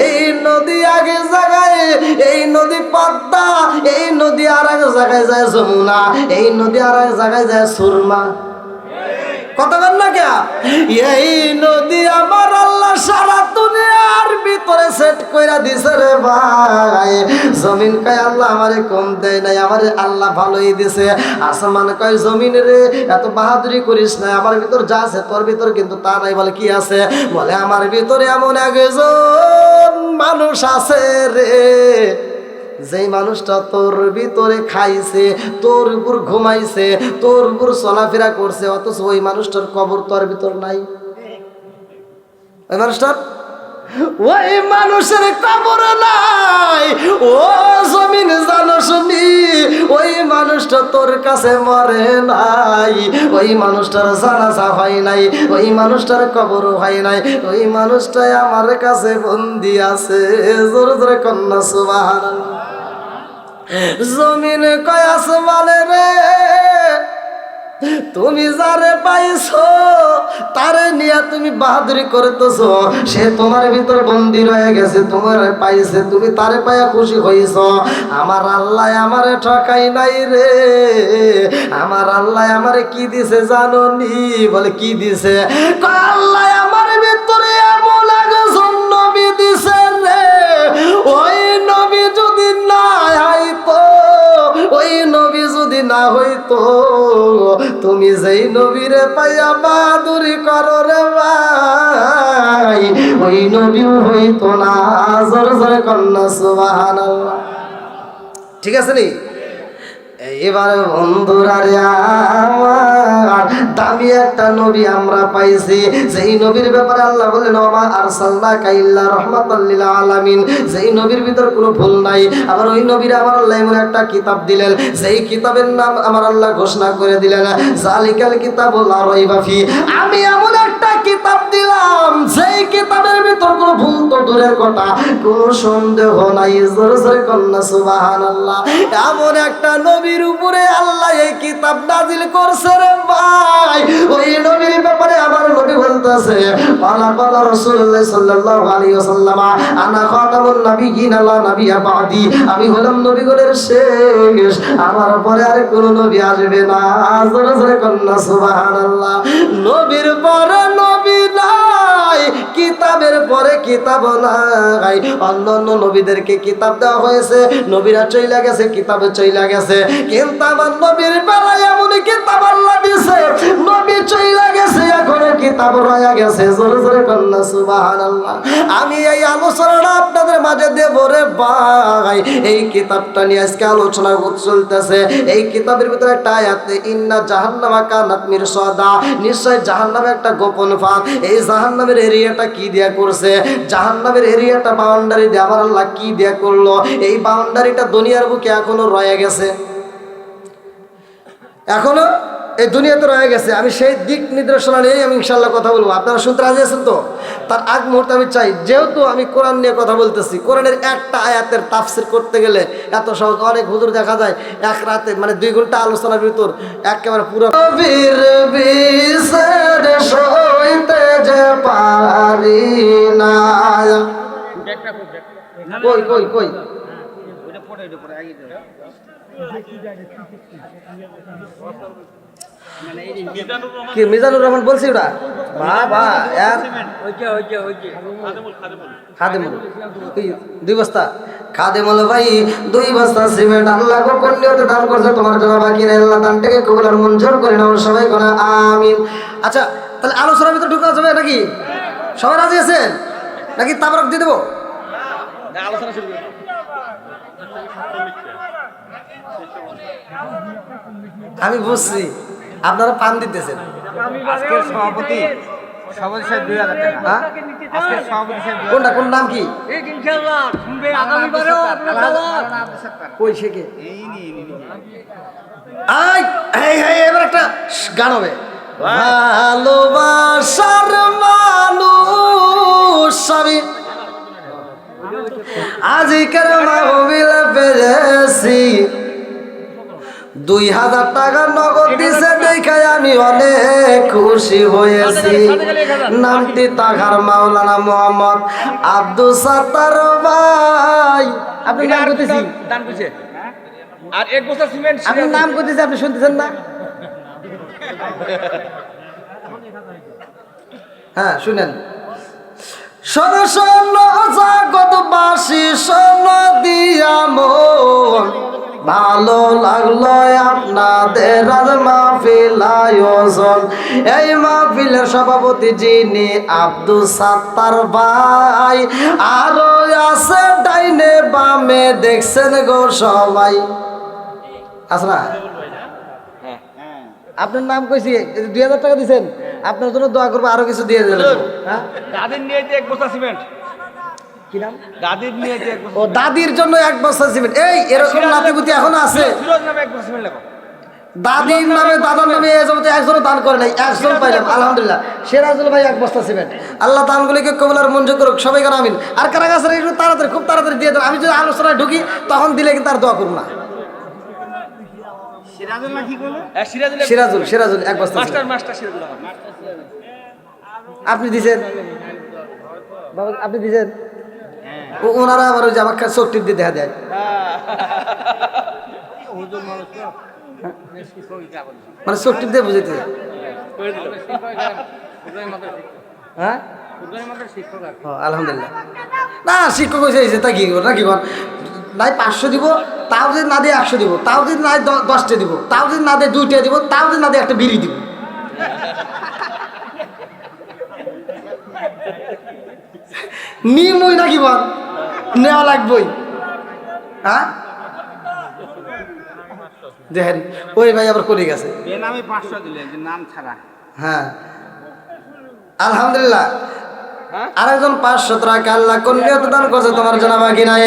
এই নদী আগে জায়গায়, এই নদী পদ্মা, এই নদী আর এক জায়গায় যায় যমুনা, এই নদী আর এক জায়গায় যায় সুরমা। কত বল না কে? এই নদী আমার আল্লাহ সারা দুনিয়ার ভিতরে সেট কইরা দিছে রে ভাই। জমিন কয় আল্লাহ আমারে কম দেয় নাই, আমারে আল্লাহ ভালোই দিছে। আসমান কয় জমিন রে, এত বাহাদুরি করিস না, আমার ভিতর যা আছে তোর ভিতর কিন্তু তা নাই। বলে কি আছে? বলে আমার ভিতরে এমন একজন মানুষ আছে রে, যেই মানুষটা তোর ভিতরে খাইছে, তোর উপর ঘুমাইছে, তোর উপর চলাফেরা করছে, অথচ ওই মানুষটার কবর তোর ভিতর নাই। ওই মানুষটার, ওই মানুষের কবর নাই। ও জমিন জানো শুনি, ওই মানুষটা তোর কাছে মরে নাই, ওই মানুষটার জানাজা হয় নাই, ওই মানুষটার কবর হয় নাই, ওই মানুষটাই আমার কাছে বন্দি আছে। জোরে জোরে কন্যা সুবহানাল্লাহ। জমিন কয় আসমানে রে, তুমি যারে পাইছো তারে নিয়ে তুমি বাহাদুরি করতেছ, সে তোমার ভিতর বন্দী রয়ে গেছে, তোমার পাইছে, তুমি তারে পাইয়া খুশি হইছ। আমার আল্লাহ আমারে ঠকাই নাই রে, আমার আল্লাহ আমারে কি দিছে জানো নি? বলে কি দিছে? আল্লাহ আমার ভিতরে এমন একজন নবী দিছে রে, ওই নবী যদি না হইতো, ওই নবী যদি না হইতো, তুমি যেই নবীরে পাইয়া বাহাদুরি করো রে ভাই, ওই নবীও হইতো না। জোরে জোরে কন্যা সুবহানাল্লাহ। ঠিক আছে নি? এবার বন্ধুরা রে আমার, দামি একটা নবী আমরা পাইছি, যেই নবীর ব্যাপারে আল্লাহ বলেন ওমা আরসালনাকা ইল্লা রাহমাতাল লিল আলামিন, যেই নবীর ভিতর কোনো ভুল নাই। আবার ওই নবীর আমার আল্লাহ এমন একটা কিতাব দিলেন, যেই কিতাবের নাম আমার আল্লাহ ঘোষণা করে দিলেন জালিকাল কিতাবুল লা রাইবা ফি। আমি এমন একটা কিতাব দিলাম, যেই কিতাবের ভিতর কোনো ভুল তো দূরের কথা, কোনো সন্দেহ নাই। জোরে জোরে কন্যা সুবহানাল্লাহ। এমন একটা নবীর উপরে আল্লাহ এই কিতাব নাজিল করছে রে ভাই, ওই নবীর ব্যাপারে আমার নবী বলতেছে আলা কালা রাসূলুল্লাহ সাল্লাল্লাহু আলাইহি ওয়াসাল্লাম আনা খাতামুন নাবিয়্যিন লা নাবিয়্যা বাদি, আমি হলাম নবীগণের শেষ, আমার পরে আর কোনো নবী আসবে না। জোরে জোরে কন্যা সুবহানাল্লাহ। নবীর পরে নবী নাই, কিতাবের পরে কিতাব নাই। অন্যান্য নবীদেরকে কিতাব দেওয়া হয়েছে, নবীরা চইলা গেছে, কিতাবে চইলা গেছে, কিন্তু আমার নবীর বেলায় এমন কিতাব আল্লাহ দিছে, নবী চইলা গেছে এখনো কিতাব রয়ে গেছে। জোরে জোরে কন্যা সুবহানাল্লাহ। আমি এই আলোচনাটা আপনাদের মাঝে দেব রে ভাই, এই কিতাবটা নিয়ে আজকে আলোচনা চলতেছে। এই কিতাবের ভিতরে একটা আয়াত, ইন্না জাহান্নামা কানাত মিরসাদা, নিশ্চয় জাহান্নামে একটা গোপন ফাঁক। এই জাহান্নামের এরিয়াটা কি দিয়া করছে? জাহান্নামের এরিয়াটা বাউন্ডারি দিয়ে আমার আল্লাহ কি দিয়া করলো? এই বাউন্ডারিটা দুনিয়ার বুকে এখনো রয়ে গেছে, এখনো এই দুনিয়াতে রয়ে গেছে। আমি সেই দিক নির্দেশনা নিয়েই আমি ইনশাল্লাহ কথা বলবো। আপনারা শুনতে রাজি আছেন তো? তার আগ মুহূর্তে আমি চাই, যেহেতু আমি কোরআন নিয়ে কথা বলতেছি, কোরআনের একটা আয়াতের তাফসির করতে গেলে এত সহজ, অনেক হুজুর দেখা যায় এক রাতে মানে 2 ঘন্টা আলোচনার ভিতর একেবারে পুরো সইতে যে পারি না। কই কই কই কি মিজানুর রহমান বলছি ওটা? বাবা খাদেমুল 2 বস্তা খাদেমুল ভাই 2 বস্তা সিমেন্ট আল্লাহ কোন নিয়তে দান করছে তোমার জন্য বাকি নেই, আল্লাহ দানটাকে কবুল আর মঞ্জুর করে নাও সবাই করে আমিন। আচ্ছা, তাহলে আলোচনার ভিতরে ঢুকা যাবে নাকি? সবাই রাজি আছেন নাকি তাবরক দিয়ে দেবো? আলোচনা শুরু করব। আমি বুঝছি আপনারা পান দিতেছেন। আজকের সভাপতি সাহেব 2000 টাকা। আজকের সভাপতি সাহেব কোনটা, কোন নাম কি? ইনশাআল্লাহ শুনবে আগামীবারও আপনার দাওয়াত। কই শেখে আই এই এবার একটা গান হবে। ভালোবাসার মানুষ আমি আজকের মাহফিল পেয়েছি, 2000 টাকা নগদ দিছে দেখে আমি অনেক খুশি হয়েছি। নামটি তাহার মাওলানা মোহাম্মদ আব্দুল সাত্তার ভাই। আপনি নাম করতেছি দান করছে আর 1 বস্তা সিমেন্ট। আপনি নাম করতেছি, আপনি শুনতেছেন না? হ্যাঁ শুনেন। শোন শোন জগৎবাসী শোন দিয়া মন, ভালো লাগলো আপনাদের আজ মাহফিল আয়োজন। এই মাহফিলের সভাপতি যিনি আব্দুল সাত্তার ভাই, আরো আছে ডাইনে বামে দেখছেন গো সবাই, আছে না? আপনার নাম কইছি, 2000 টাকা দিচ্ছেন, আপনার জন্য দোয়া করবো, আরো কিছু দিয়ে দেবেন। হ্যাঁ, দাদির নিয়ে যে 1 বস্তা সিমেন্ট। কি নাম? দাদির নিয়ে যে 1 বস্তা। ও দাদির জন্য 1 বস্তা সিমেন্ট। এই এরকম নাতিপুতি এখনো আছে? ফিরোজ নামে 1 বস্তা সিমেন্ট লাগো। দাদির নামে দাদার নামে এই জগতে একজনও দান করে নাই, একজন পাইলাম আলহামদুলিল্লাহ। সিরাজুল ভাই 1 বস্তা সিমেন্ট। আল্লাহ দানগুলিকে কবুল আর মঞ্জুর করুক, সবাই করে আমিন। আর কারা কাছে একটু তাড়াতাড়ি, খুব তাড়াতাড়ি দিয়ে দেন। আমি যদি আলোচনায় ঢুকি তখন দিলে কিন্তু আর দোয়া করব না। সিরাজুল না কি বলে? সিরাজুল এক বস্তা ছিল। মাস্টার সিরাজুল আপনি দিছেন বাবা, আপনি দিছেন? ওনারা আবার ওই যে আমাকে চোখ টিপ দিয়ে দেখা দেয়। হুজুর মানুষ তো মানে চোখ টিপ দিয়ে বুঝাইতে। হ্যাঁ আলহামদুলিল্লাহ। না শিক্ষক হয়েছে তা কি না কি কর নাই 500 দিব, তাও যদি না দিয়ে 100 দিব, তাও যদি না 10টা দিব, তাও যদি না দিয়ে 2টা দিব, তাও যদি না দিয়ে একটা বিড়ি দিব। নিমই নাকি বল নেওয়া লাগবই। হ্যাঁ দেখেন ওই ভাই আবার করে গেছে। বেনামে 500 দিলেন যে নাম ছাড়া। হ্যাঁ আলহামদুলিল্লাহ। আরেকজন 500 টাকা আল্লাহ কোন নিয়ত দান করছে তোমার জানা বাকি নাই।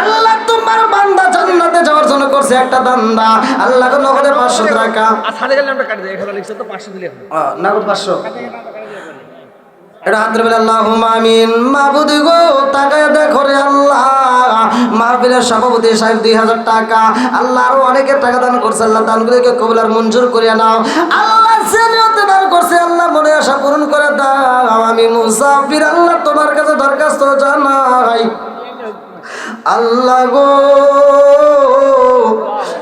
আল্লাহ তোমার বান্দা জান্নাতে যাওয়ার জন্য করছে একটা দান্দা। আল্লাহ কোন নগদে 500 টাকা আর সাড়ে গেলে আমরা কাটি দেই, এখানে লিখছে তো 500 দিলে এখন। নগদ 500 এটা হাত ধরে বলে আল্লাহুম্মা আমিন। মাবুদ গো তাকায় দেখো রে আল্লাহ, মাহফিলের সভাপতি সাহেব 2000 টাকা, আল্লাহ আরো অনেকের টাকা দান করছে, আল্লাহ দানগুলোকে কবুল আর মঞ্জুর করে নাও। আল্লাহ যে নিয়তে দান করছে আল্লাহ মনে আশা পূরণ করে দাও। আমি মুসাফির আল্লাহ তোমার কাছে দরখাস্ত জানাই আল্লাহ গো,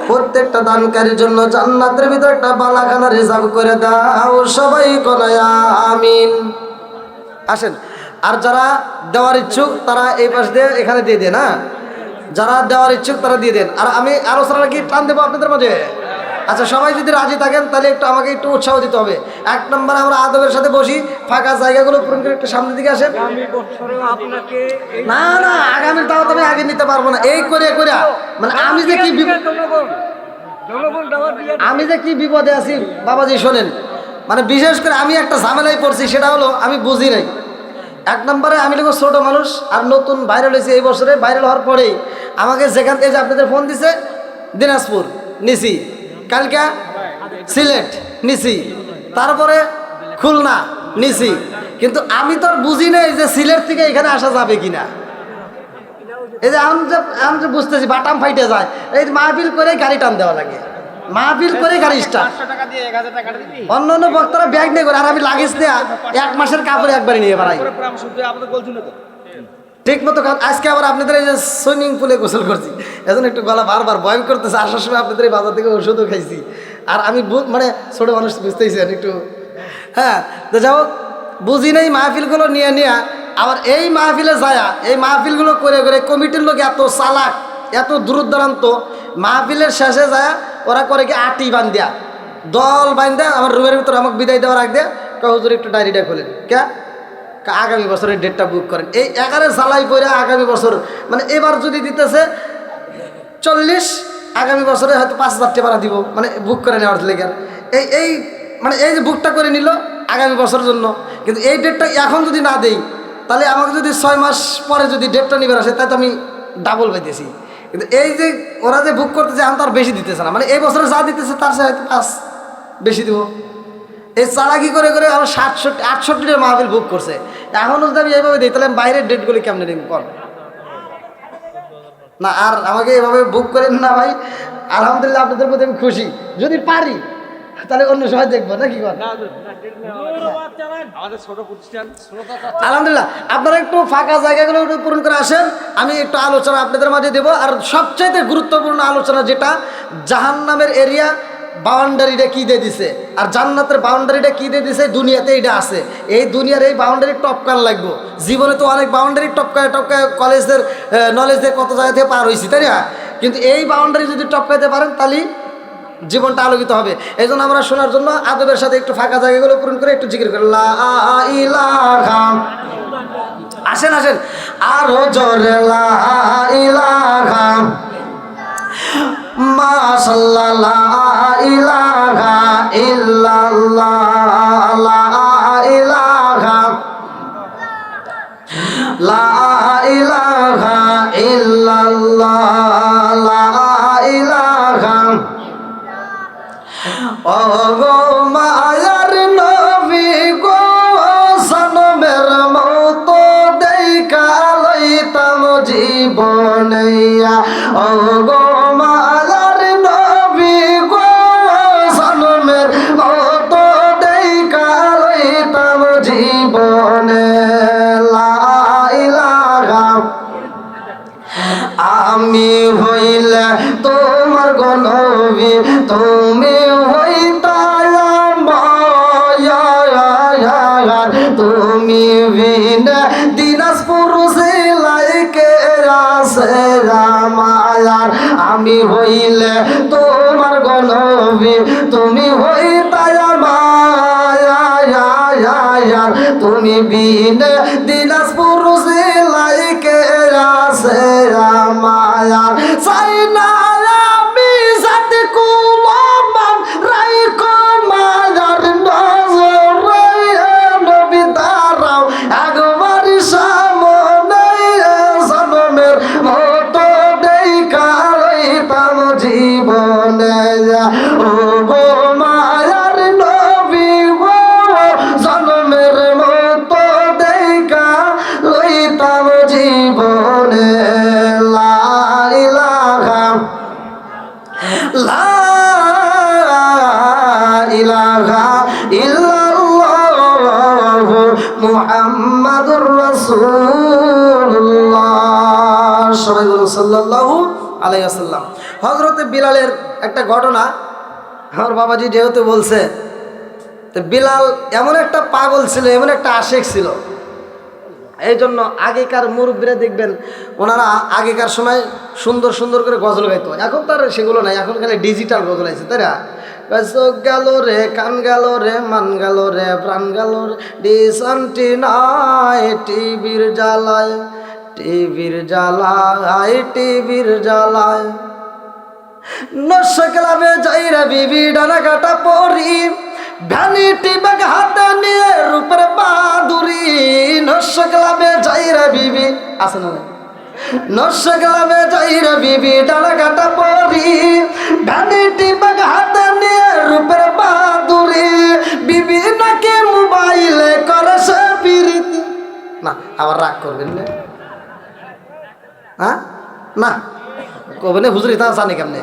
প্রত্যেকটা দানকারীর জন্য জান্নাতের ভিতর একটা বালাখানা রিজার্ভ করে দাও। সবাই কোনায় আমিন। আসেন, আর যারা দেওয়ার ইচ্ছুক তারা এই পাশ দিয়ে এখানে দিয়ে দেন। হ্যাঁ যারা দেওয়ার ইচ্ছুক তারা দিয়ে দেন। আর আমি আলোচনাটা কি টান দেবো আপনাদের মাঝে? আচ্ছা সবাই যদি রাজি থাকেন তাহলে একটু আমাকে একটু উৎসাহ দিতে হবে। 1 নম্বরে আমরা আদবের সাথে বসি, ফাঁকা জায়গাগুলো পূরণ করে একটু সামনের দিকে আসেন। না না আগামীর দাওয়াত আমি আগে নিতে পারবো না। এই করে করে মানে আমি যে কি বিপদে আছি বাবাজি শোনেন। মানে বিশেষ করে আমি একটা ঝামেলায় পড়ছি, সেটা হলো আমি বুঝি নাই। 1 নম্বরে আমি লোক ছোট মানুষ আর নতুন ভাইরাল হয়েছে এই বছরে। ভাইরাল হওয়ার পরেই আমাকে যেখান থেকে আপনাদের ফোন দিছে দিনাজপুর নিছি, কালকা সিলেট নিছি, তারপরে খুলনা নিছি, কিন্তু আমি তো আর বুঝি নাই যে সিলেট থেকে এখানে আসা যাবে কিনা। এই যে আমি যে বুঝতেছি বাটাম ফাইটে যায়, এই মাহফিল করে গাড়ি টান দেওয়া লাগে, মাহফিল করে গাড়ি স্টার্ট। 500 টাকা দিয়ে 1000 টাকা দিবি। অন্য অন্য বক্তারা ব্যাগ নিয়ে করে, আর আমি লাগেজ দেয়া 1 মাসের কাপড় একবারে নিয়ে বেড়াই। ঠিক মতো আজকে আবার আপনাদের এই যে সুইমিং পুলে গোসল করছি, এখন একটু গলা বারবার ভয় করতেছে। আসার সময় আপনাদের এই বাজার থেকে ওষুধও খাইছি। আর আমি মানে ছোট মানুষ বুঝতেইছেন একটু। হ্যাঁ তো যাও বুঝি নেই মাহফিলগুলো নিয়ে নিয়ে আবার এই মাহফিলে যায়, এই মাহফিলগুলো করে করে কমিটির লোক এত চালাক, এত দূরদূরান্ত, মাহফিলের শেষে যায় ওরা করে কি আটি বান্ধিয়া দল বান্ধা আমার রুমের ভিতরে আমাকে বিদায় দেওয়ার আগে হুজুর একটু ডায়েরিটা খোলেন কে আগামী বছরের ডেটটা বুক করেন। এই 11 সালাই পরে আগামী বছর মানে এবার যদি দিতেছে 40, আগামী বছরে হয়তো 5000 টাকা দিব, মানে বুক করে নেওয়ার লেগে। এই মানে এই যে বুকটা করে নিল আগামী বছরের জন্য, কিন্তু এই ডেটটা এখন যদি না দেই তাহলে আমাকে যদি 6 মাস পরে যদি ডেটটা নিবার আসে তাই তো আমি ডাবল পাইতেছি। কিন্তু এই যে ওরা যে বুক করতেছে আমি তো আর বেশি দিতেছে না, মানে এই বছরে যা দিতেছে তার সাথে হয়তো 5 বেশি দিব। এই চালাকি করে করে আমার 67-68 মাহফিল বুক করছে। এখনও যদি আমি এইভাবে দিই তাহলে আমি বাইরের ডেটগুলি কেমনে নিব কর না। আর আমাকে এভাবে বুক করেন না ভাই। আলহামদুলিল্লাহ আপনাদের প্রতি আমি খুশি। যদি পারি তাহলে অন্য সময় দেখবো নাকি কর। আলহামদুলিল্লাহ আপনারা একটু ফাঁকা জায়গাগুলো পূরণ করে আসেন, আমি একটু আলোচনা আপনাদের মাঝে দেবো। আর সবচাইতে গুরুত্বপূর্ণ আলোচনা যেটা, জাহান্নামের এরিয়া বাউন্ডারিটা কী দিয়ে দিছে আর জান্নাতের বাউন্ডারিটা কী দিয়ে দিছে, দুনিয়াতে এইটা আছে। এই দুনিয়ার এই বাউন্ডারি টপকান লাগবো। জীবনে তো অনেক বাউন্ডারি টপকায় কলেজের নলেজের কত জায়গা থেকে পার হয়েছি, তাই না? কিন্তু এই বাউন্ডারি যদি টপকাইতে পারেন তাহলে জীবনটা আলোকিত হবে। এই জন্য আমরা শোনার জন্য আদবের সাথে একটু ফাঁকা জায়গাগুলো পূরণ করে একটু জিকির করি লা ইলাহা। আসেন আসেন আরো জোরে লা ইলাহা মাশাআল্লাহ লা ইলাহা ইল্লাল্লাহ লা ইলাহা লা ইলাহা ইল্লাল্লাহ লা ইলাহা। ও গো মায়ার নবী গো সনমের মত দেখা লইতাম জীবনইয়া। ও গো মায়ার নবী গো তুমি বিনা দিনাজপুর জেলায় কে আছে আমার আমি হইলে তোমার গনবী তুমি হইতাই আমার তুমি বিনা দিনাজপুর জেলায় কে আছে আমার চাই না আমি যাতে কুলমান রাইকো মাজার নজরে নবী দাঁড়াও একবার সামনে জনমের মতো দেখা লইতাম জীবনে ও গো মায়ার নবী গো জনমের মতো দেখা লইতাম জীবনে লা ইলাহা ইল্লাল্লাহু মুহাম্মাদুর রাসূলুল্লাহ সবাই বলুন সাল্লাল্লাহু আলাইহি ওয়াসাল্লাম। হযরতে বিলালের একটা ঘটনা আমার বাবাজি যেহেতু বলছে, তো বিলাল এমন একটা পাগল ছিল, এমন একটা আশিক ছিল। এই জন্য আগেকার মুরব্বীরা দেখবেন ওনারা আগেকার সময় সুন্দর সুন্দর করে গজল গাইতো, এখন তো আর সেগুলো নাই, এখন খালি ডিজিটাল গজল আছে, তাই না? চোখ গেল রে, কান গেল রে, মান গেল রে, প্রাণ গেল রে, ডিসন্টি নাই টিভির জ্বালায়, টিভির জ্বালায়, টিভির জ্বালায়। নস্য ক্লাবে যাইরা বিবি ডানা কাটা পরি, ভ্যানিটি ব্যাগ হাতে নিয়ে রূপের বাদুরি। নস্য ক্লাবে যাইরা বিবি আছে না? নস্য ক্লাবে যাইরা বিবি ডানা কাটা পরি, ভ্যানিটি ব্যাগ হাতে নিয়ে রূপের বাদুরি। বিবি নাকি মোবাইলে করে সে প্রীতি। না আবার রাগ করবেন না, হ্যাঁ না কবেন হুজুরি তা জানি কেমনে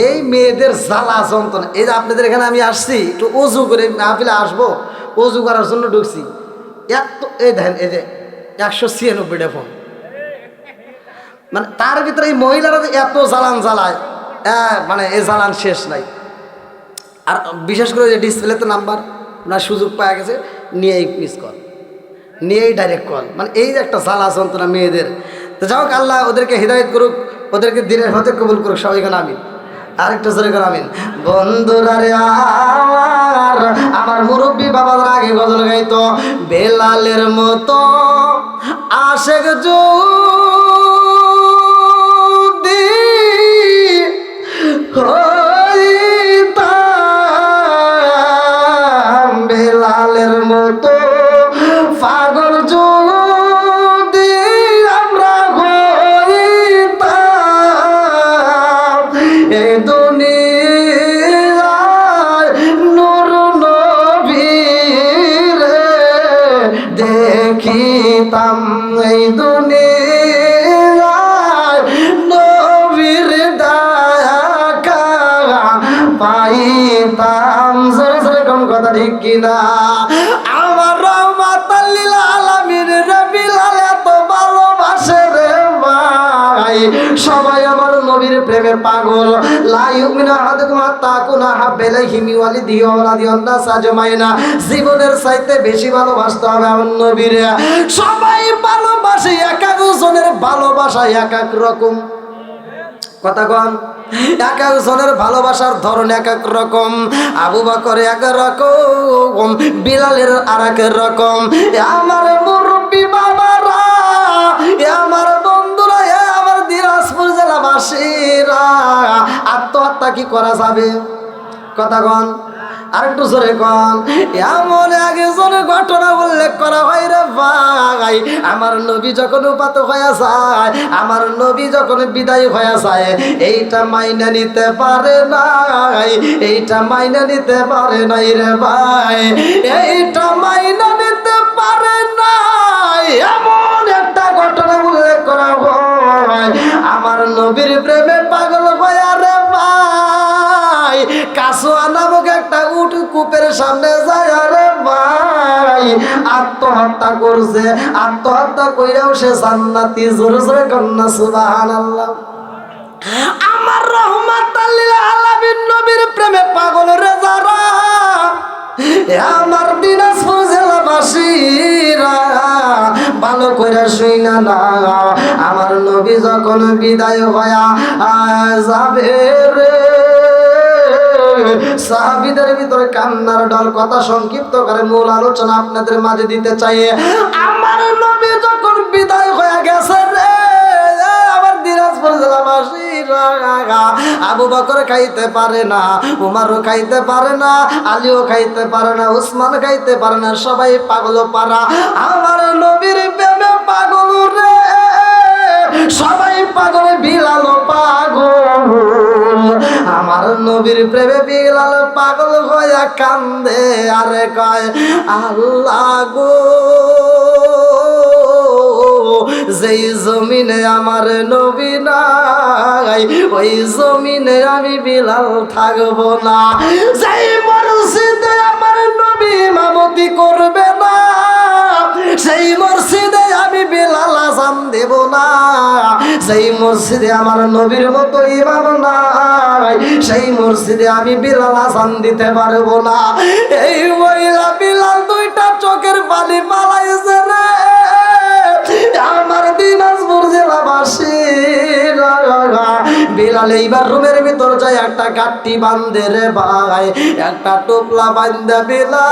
এই মেয়েদের জ্বালা যন্ত্রণা। এই যে আপনাদের এখানে আমি আসছি একটু অজু করে মাহফিলে আসবো, অজু করার জন্য ঢুকছি, এত এই দেখেন এই যে 196টা ফোন, মানে তার ভিতরে এই মহিলারা এত জ্বালান জ্বালায়, মানে এই জ্বালান শেষ নাই। আর বিশেষ করে যে ডিসপ্লেতে নাম্বার ওনার সুযোগ পাওয়া গেছে, নিয়েই মিস কল, নিয়েই ডাইরেক্ট কল, মানে এই যে একটা জ্বালা যন্ত্রণা মেয়েদের। তো যাই হোক, আল্লাহ ওদেরকে হৃদায়ত করুক, ওদেরকে দিনের হতে কবুল করুক, সবাই কেন আমিন। আরেকটা জোরে করে আমিন। বন্ধুরা রে আমার মুরব্বী বাবাদের আগে গজল গাইতো, বেলালের মতো আশেক যদি হইতাম, বেলালের মতো পাগল যদি আমরা হইতাম, এই দুনিয়ায় নূর নবীরে দেখিতাম, এই দুনিয়ায় নবীর দেখা পাইতাম। জোরে জোরে কোন কথা ঠিক কিনা? আমার রহমাতাল লিল আলামিন রে বিলাল এত ভালোবাসে রে ভাই, সবাই আমার নবীর প্রেমে পাগল। লা ইউমিনু আহাদুকুম হাত্তা কুনা হাব্বা ইলাইহি মিন ওয়ালিদিহি ওয়া ওয়ালাদিহি ওয়ান নাস আজমাইনা। জীবনের চাইতে বেশি ভালোবাসতে হবে আমার নবীরে। সবাই ভালোবাসে, এক একজনের ভালোবাসা এক এক রকম। কথা কন, এক একজনের ভালোবাসার ধরন এক এক রকম। আবু বকর এক রকম, বিলালের আর এক রকম। আমার মুরব্বী বাবারা, আমার বন্ধুরা, আমার দিনাজপুর জেলাবাসীরা, আত্মহত্যা কি করা যাবে? কথা কন, আর একটু জোরে কন। এমন একজনের ঘটনা উল্লেখ করা হয় রে ভাই, আমার নবী যখন উপাত হয়ে যায়, আমার নবী যখন বিদায় হয়ে যায়, এইটা মাইনা নিতে পারে নাই, এইটা মাইনা নিতে পারে নাই রে ভাই, এইটা মাইনা নিতে পারে নাই। এমন একটা ঘটনা উল্লেখ করা হয়, আমার নবীর প্রেমে পাগল হয়ে রে ভাই কাসুয়া নামক একটা উট কূপের সামনে যায় রে ভাই আত্মহত্যা করছে। আত্মহত্যা কইরাও সে জান্নাতি। জোরে জোরে কন্যা সুবহানাল্লাহ। আমার রহমাতাল লিল আলামিন নবীর প্রেমে পাগল রে যারা, আমার দিনাজপুর জেলাবাসীরা ভালো করে শুইনা না, আমার নবী যখন বিদায় হইয়া যাবে রে, সাহাবীদের ভিতরে কান্নার ঢল। কথা সংক্ষিপ্ত করে মূল আলোচনা আপনাদের মাঝে দিতে চাই। আমার নবী যখন বিদায় হয়ে গেছে রে, আমার দিনাজপুর জেলাবাসীরা আবু বকর খাইতে পারে না, উমারও খাইতে পারে না, আলীও খাইতে পারে না, উসমান খাইতে পারে না, সবাই পাগল পারা। আমার নবীর প্রেমে পাগল রে, সবাই পাগল, বিলাল পাগল। আমার নবীর প্রেমে বিলাল পাগল হইয়া কান্দে আরে কয় আল্লাহ গো, যেই জমিনে আমার নবী নাই ওই জমিনে আমি বিলাল থাকবো না। যেই মসজিদে আমার নবী ইমামতি করবে না সেই মসজিদে আমি বিলাল আযান দেব না। সেই মসজিদে আমার নবীর মতো ইমাম নাই সেই মসজিদে আমি বিলাল আযান দিতে পারবো না। এই মহিলা বিলাল দুইটা চোখের পানি পালাইছে রে। আমার দিনাজপুর জেলাবাসী বিলাল এইবার রুমের ভিতর যায় একটা গাট্টি বান্ধে রে ভাই, একটা টোপলা বান্ধা বিলাল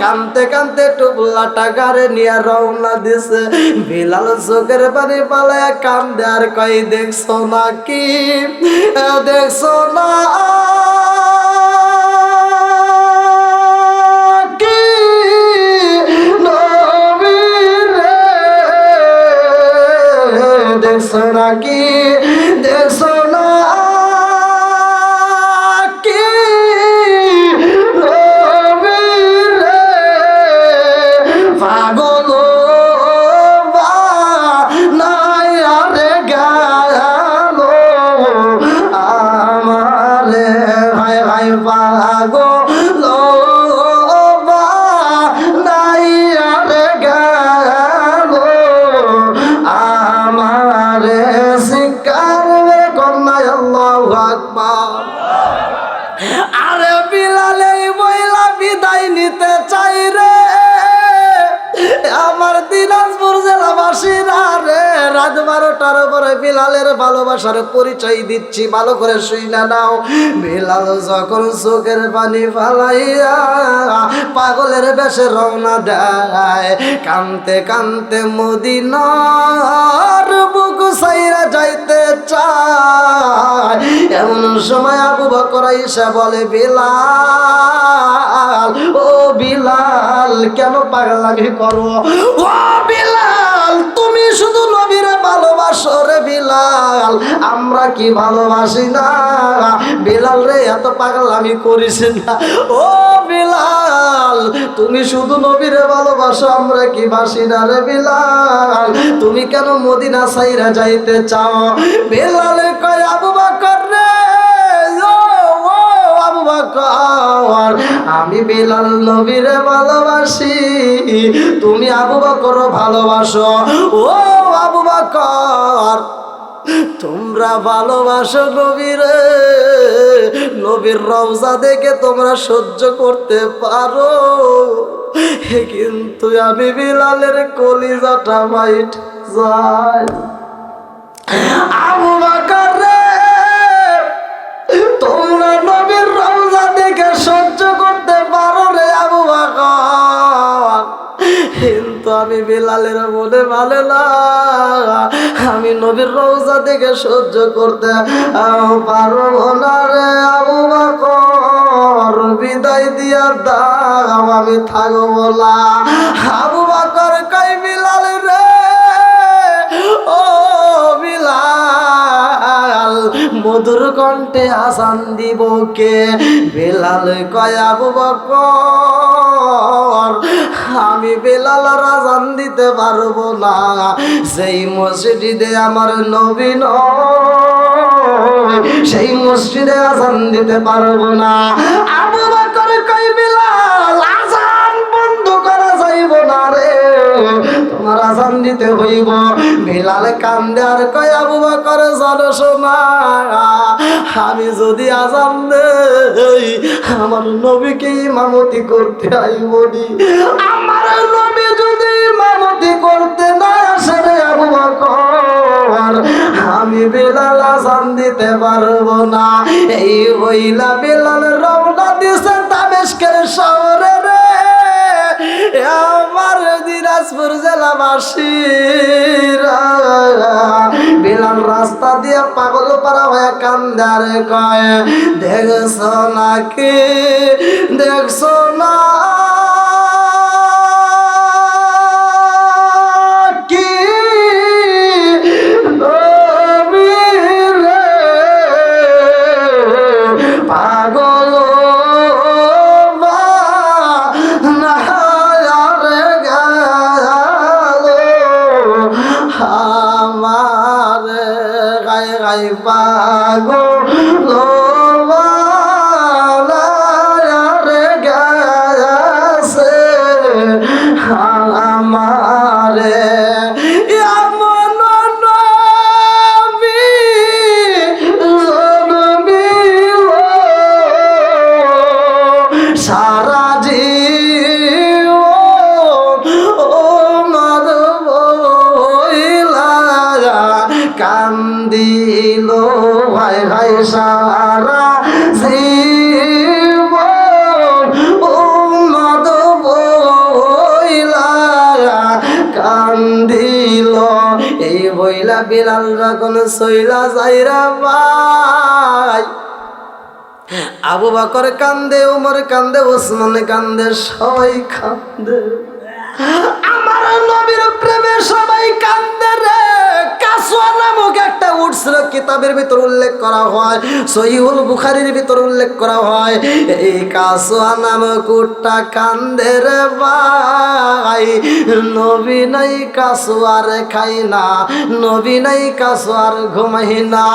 কানতে কানতে টোপলাটা গাড়ে নিয়ে রওনা দিছে। বিলাল চোখের পানি পালায় কান্দে আর কই দেখছো না কি, দেখছো না দেখছো নাকি, দেখছো না কি নবীরে পাগল নাই আরে গেল আমারে হাই হাই পাগল নাই আরে গেল আমারে শিকার কন্যায় আল্লাহু আকবার। আরে বিলাল এই মহিলা বিদায় নিতে চাই রে। আমার দিনাজপুর জেলাবাসীরা রে, রাত 12টার পরে বিলালের ভালোবাসার পরিচয় দিচ্ছি, ভালো করে শুইনা নাও। বিলাল যখন চোখের পানি ফালাইয়া পাগলের বেশে রওনা দেয়, কানতে কানতে মদিনার বুক সাইরা যাইতে চায়। এমন সময় আবু বকর আইসা বলে বিলাল, ও বিলাল কেন পাগলামি করো? ও বিলাল তুমি শুধু নবীরে ভালোবাসো রে বিলাল, আমরা কি ভালোবাসি না? বিলাল রে এত পাগলামি করিস না। ও বিলাল তুমি শুধু নবীরে ভালোবাসো, আমরা কি বাসি না রে বিলাল? তুমি কেন মদিনা সাইরা যাইতে চাও? বিলাল কয় আবু বকর রে, আবু বকর আমি বিলাল নবীরে ভালোবাসি, তুমি আবু বকর ভালোবাসো। ও আবু বকর তোমরা ভালোবাসো নবীরে, নবীর রওজা দেখে তোমরা সহ্য করতে পারো, কিন্তু আমি বিলালের কলিজাটা মাইট যায়। আবু বকর রে তোমরা নবীর রওজা দেখে সহ্য করতে পারো রে আবু বকর, কিন্তু আমি বিলালের মনে মানে না, আমি নবীর রওজা দেখে সহ্য করতে পারবো না রে আবু বকর, বিদায় দিয়া দাও আমি থাকবো না। আবু বকর কই বিলাল রে, ও বিলাল মধুর কণ্ঠে আসান দিব কে? বিলাল কয় আবু বকর আমি বিলাল আযান দিতে পারবো না, সেই মসজিদে আমার নবী নয় সেই মসজিদে আযান দিতে পারবো না। আবু বকর কই বিলাল আযান বন্ধ করা যাইব না রে, তোমার আযান দিতে হইব। বিলাল কান্দে আর কয় আবু বকর জানো শোনা, আমি যদি আজান দেই আমার নবীকে ইমামতি করতে আইবনি, আমার নবী যদি ইমামতি করতে না আসে রে আবু বকর, আমি বেলাল আজান দিতে পারবো না। এই হইলা বেলাল রওনা দিছে দামেস্কের শহরে রে। আমার দিনাজপুর জেলাবাসীরা বেলাল রাস্তা দিয়ে পাগল পারা হয়ে কান্দারে কয়, দেখছো নাকি, দেখছো না কি নবীরে পাগল বানায়ারে গেল আমার গায়ে গায়ে পাগল বানায়ারে গেছে আমারে। এমন নবী জন্মিল সারা জীবন উম্মত বইলা কান্দিল, হায় হায় সারা জীবন উম্মত বইলা কান্দিল। এই বইলা বেলাল যখন সইলা যাইরা ভাই, আবু বকর কান্দে, উমর কান্দে, ওসমান কান্দে, সবাই কান্দে। আমার নবীর প্রেমে সবাই কান্দে রে। কাসওয়া নামক একটা উঠছিল, কিতাবের ভিতর উল্লেখ করা হয়, সহিহুল বুখারীর ভিতর উল্লেখ করা হয়। এই কাসওয়া নামক উটটা কান্দে রে ভাই, নবী নাই কাসওয়ার খাই না, নবী নাই কাসওয়ার ঘুমাই না।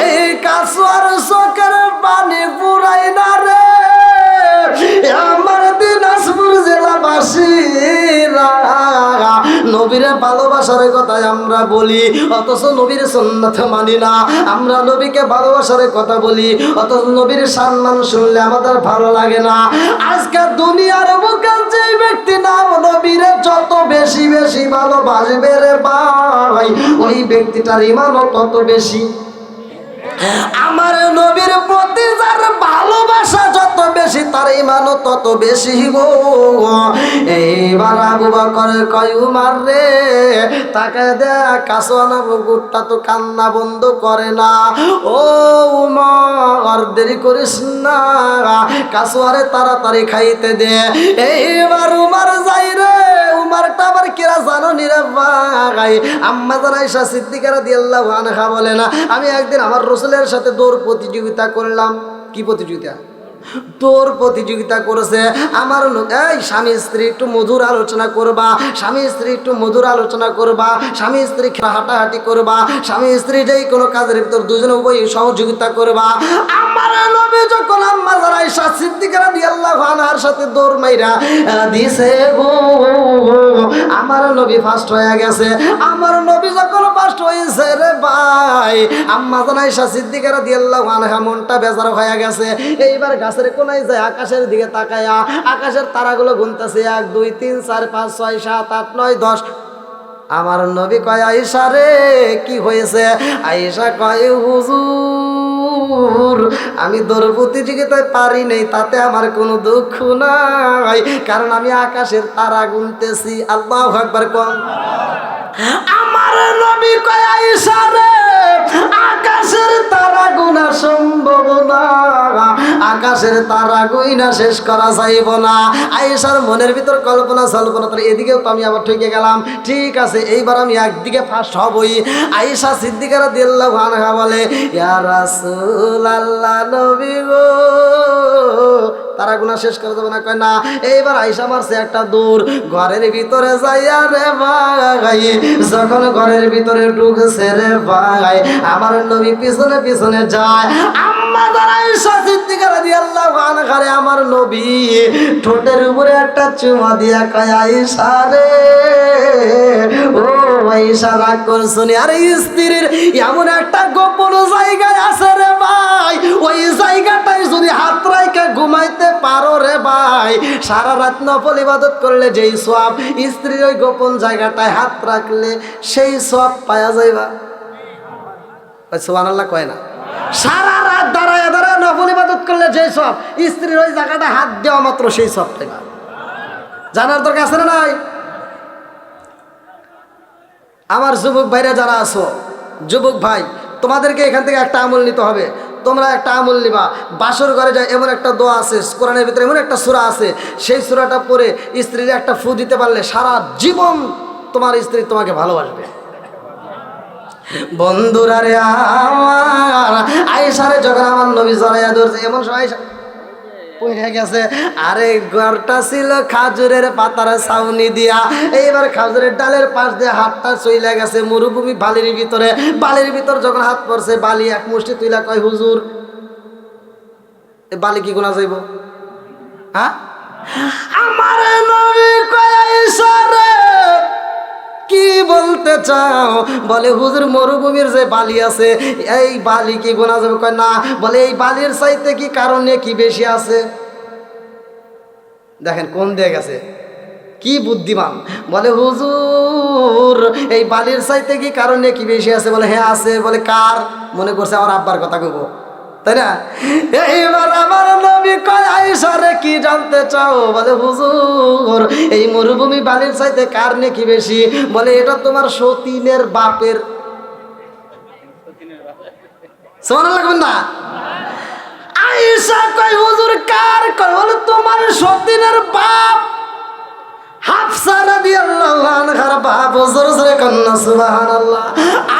এই কাসওয়ার চোখের পানি পুরাই না রে আমার দিনাজপুর জেলাবাসীরা। নবীর ভালোবাসার কথাই আমরা বলি, অথচ নবীর সুন্নাত মানি না। আমরা নবীকে ভালোবাসার কথা বলি, অথচ নবীর সম্মান শুনলে আমাদের ভালো লাগে না। আজকে দুনিয়ার বুকে যে ব্যক্তি নাম নবীর যত বেশি বেশি ভালোবাসবে রে ভাই, ওই ব্যক্তিটার ইমানও তত বেশি। আমার নবীর প্রতি যার ভালোবাসা যত বেশি তার ইমানও তত বেশি গো। এইবার আবু বকর কয়, উমার রে তাকে দেখ, কাসওয়ানা বুকুরটা তো কান্না বন্ধ করে না। ও উমর দেরি করিস না, কাসওয়ারে তাড়াতাড়ি খাইতে দে। এইবার উমার যাই রে, উমারটা আবার কিরা জানো নি রে ভাই, আম্মা জান আয়েশা সিদ্দিকা রাদিয়াল্লাহু আনহা বলে না, আমি একদিন আমার রাসূলের সাথে দৌড় প্রতিযোগিতা করলাম। কি প্রতিযোগিতা? দৌড় প্রতিযোগিতা করেছে। আমার এই স্বামী স্ত্রী একটু মধুর আলোচনা করবা, স্বামী স্ত্রী একটু মধুর আলোচনা করবা, স্বামী স্ত্রী হাঁটাহাঁটি করবা, স্বামী স্ত্রী যেই কোনো কাজের ভিতর দুজনে উভয় সহযোগিতা করবা। আমার নবী যখন আম্মা জান আয়েশা সিদ্দিকা রাদিয়াল্লাহু আনহার সাথে দৌড় মাইরা দিছে গো, আমার নবী ফার্স্ট হয়ে গেছে। আমার নবী যখন ফার্স্ট হয়েছে রে ভাই, আম্মা জান আয়েশা সিদ্দিকা রাদিয়াল্লাহু আনহা মনটা বেজার হয়ে গেছে। এইবার গাছের কোনায় যায়, আকাশের দিকে তাকায়া আকাশের তারাগুলো গুনতেছে, 1 2 3 4 5 6 7 8 9 10। আমার নবী কয়, আয়েশা রে কি হয়েছে? আয়েশা কয়, হুজুর আমি দৌড় প্রতিযোগিতায় পারি নাই, তাতে আমার কোনো দুঃখ নাই, কারণ আমি আকাশের তারা গুনতেছি। আল্লাহু আকবার কোন। আমার নবী কয়, আয়েশা রে আকাশের তারা গুনা সম্ভব না, আকাশের তারা গুইনা শেষ করা যাইব না। আয়েশার মনের ভিতর কল্পনা সল্পনা, তার এদিকেও তো আমি আবার ঠকে গেলাম। ঠিক আছে, এইবার আমি একদিকে ফার্স্ট হবই। আয়েশা সিদ্দিকা রাদিয়াল্লাহু আনহা বলে, ইয়া রাসূলুল্লাহ নবী গো, তারা গুনাহ শেষ করা যাবে না? কয় না। এইবার আয়েশা মারছে একটা দৌড়, ঘরের ভিতরে যাইয়া রে ভাই, যখন ঘরের ভিতরে ঢুকছে রে ভাই, আমার নবী পিছনে পিছনে যায়। আম্মা জান আয়েশা সিদ্দিকা রাদিয়াল্লাহু আনহা রে আমার নবী ঠোঁটের উপরে একটা চুমা দিয়া কয়, আয়েশা রে ও আয়েশা রাগ করছনি? আরে স্ত্রীর এমন একটা গোপন জায়গায় আছে রে ভাই, ভাই ওই জায়গাটায় যদি হাত রাইখা ঘুমাইতে পারো রে ভাই, সারা রাত নফল ইবাদত করলে যেই সওয়াব, স্ত্রীর ওই গোপন জায়গাটায় হাত রাখলে সেই সওয়াব পাওয়া যাইবা। সুবহানাল্লাহ কয় না? সারা রাত দাঁড়ায় দাঁড়ায় নফল ইবাদত করলে যেই সওয়াব, স্ত্রীর ওই জায়গাটায় হাত দেওয়া মাত্র সেই সওয়াব পাইবা। জানার দরকার আছে না নাই? আমার যুবক ভাইরা যারা আছো, যুবক ভাই, তোমাদেরকে এখান থেকে একটা আমল নিতে হবে। তোমরা একটা আমল নিবা, বাসর ঘরে যায় এমন একটা দোয়া আছে কোরআনের ভিতরে, এমন একটা সূরা আছে, সেই সূরাটা পড়ে স্ত্রীর একটা ফু দিতে পারলে সারা জীবন তোমার স্ত্রী তোমাকে ভালোবাসবে। বন্ধুরা রে আমার, আয়েশারে যখন আমার নবী জড়াইয়া ধরছে, এমন সময় আয়েশা পড়ে গেছে। আরে ঘরটা ছিল খাজুরের পাতার ছাউনি দিয়া, এইবার খাজুরের ডালের পাশ দিয়ে হাতটা চইলা গেছে মরুভূমি বালির ভিতরে। বালির ভিতর যখন হাত পড়ছে, বালি এক মুষ্টি তুইলা কয়, হুজুর এ বালি কি গোনা যাইব? হ্যাঁ, আমার নবী কয়, আয়েশা রে কি বলতে চাও? বলে হুজুর মরুভূমির যে বালি আছে, এই বালি কি গোনা যাবে? কয় না। বলে এই বালির চাইতে কি কারণে কি বেশি আছে? দেখেন কোন দিয়ে গেছে, কি বুদ্ধিমান। বলে হুজুর এই বালির চাইতে কি কারণে কি বেশি আছে? বলে হ্যাঁ আছে। বলে কার? মনে করছে আমার আব্বার কথা কইব, তাই না? এইবার আমার নবী কয়, আয়েশা রে কি জানতে চাও? বলে হুজুর এই মরুভূমি বালির চাইতে কার নেকি বেশি? বলে এটা তোমার সতীনের বাপের। সুবহানাল্লাহ লাগবেন না? আয়েশা কয়, হুজুর কার? কয় বলে তোমার সতীনের বাপ হাফসা রাদিয়াল্লাহু আনহার বাপ। হুজুর জোরে কন্না সুবহানাল্লাহ।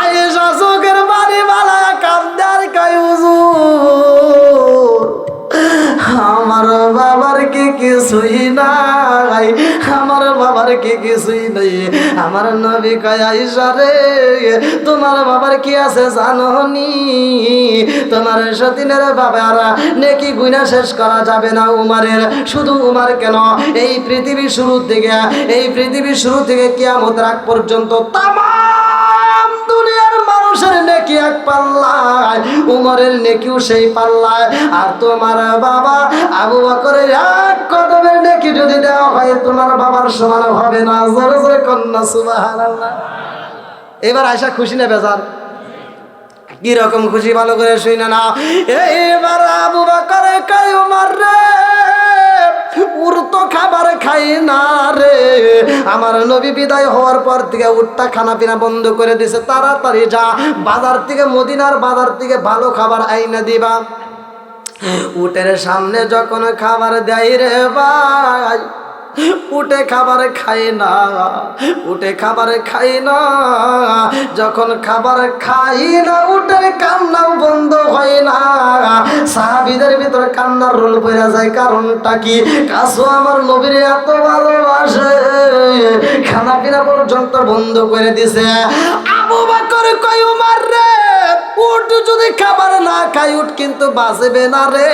আয়েশা চোখের পানি বালা কাঁদে আর কয়, হুজুর আমার বাবার কি কিছুই নাই, আমার বাবার কি কিছুই নাই। আমার নবী কয়, আয়েশা রে তোমার বাবার কি আছে জানোনি? তোমার সতীনের বাবার নেকি গুনাহ শেষ করা যাবে না উমারের। শুধু উমার কেন, এই পৃথিবীর শুরু থেকে কিয়ামত রাত পর্যন্ত তামাম দুনিয়ার মানুষের নেকি এক পাল্লায়, উমরের নেকিও সেই পাল্লায়। আর তোমার বাবা আবু বকরের এক কদমের নেকি যদি দেওয়া হয়, তোমার বাবার সমান হবে না। জোরে জোরে কন্না সুবহানাল্লাহ। এবার আয়েশা খুশি না বেজার? কি রকম খুশি ভালো করে শুই না। এইবার আবু বকর কয়, উমর রে উর তো খাবার খাই না রে। আমার নবী বিদায় হওয়ার পর থেকে উটটা খানা পিনা বন্ধ করে দিছে, তাড়াতাড়ি যা বাজার থেকে, মদিনার বাজার থেকে ভালো খাবার আইনা দিবা। উটের সামনে যখন খাবার দেয় রে ভাই, উঠে খাবার খাই না, উঠে খাবার খাই না। যখন খাবার খাই না, উঠে কান্নাও বন্ধ হয় না। সাহাবীদের ভিতরে কান্নার রোল পড়ে যায়। কারণটা কি? কাসু আমার নবীর এত ভালোবাসে, খানা পিনা পর্যন্ত বন্ধ করে দিছে। আবু বকর কয়, উমর রে উট যদি খাবার না খাই, উট কিন্তু বাঁচবে না রে।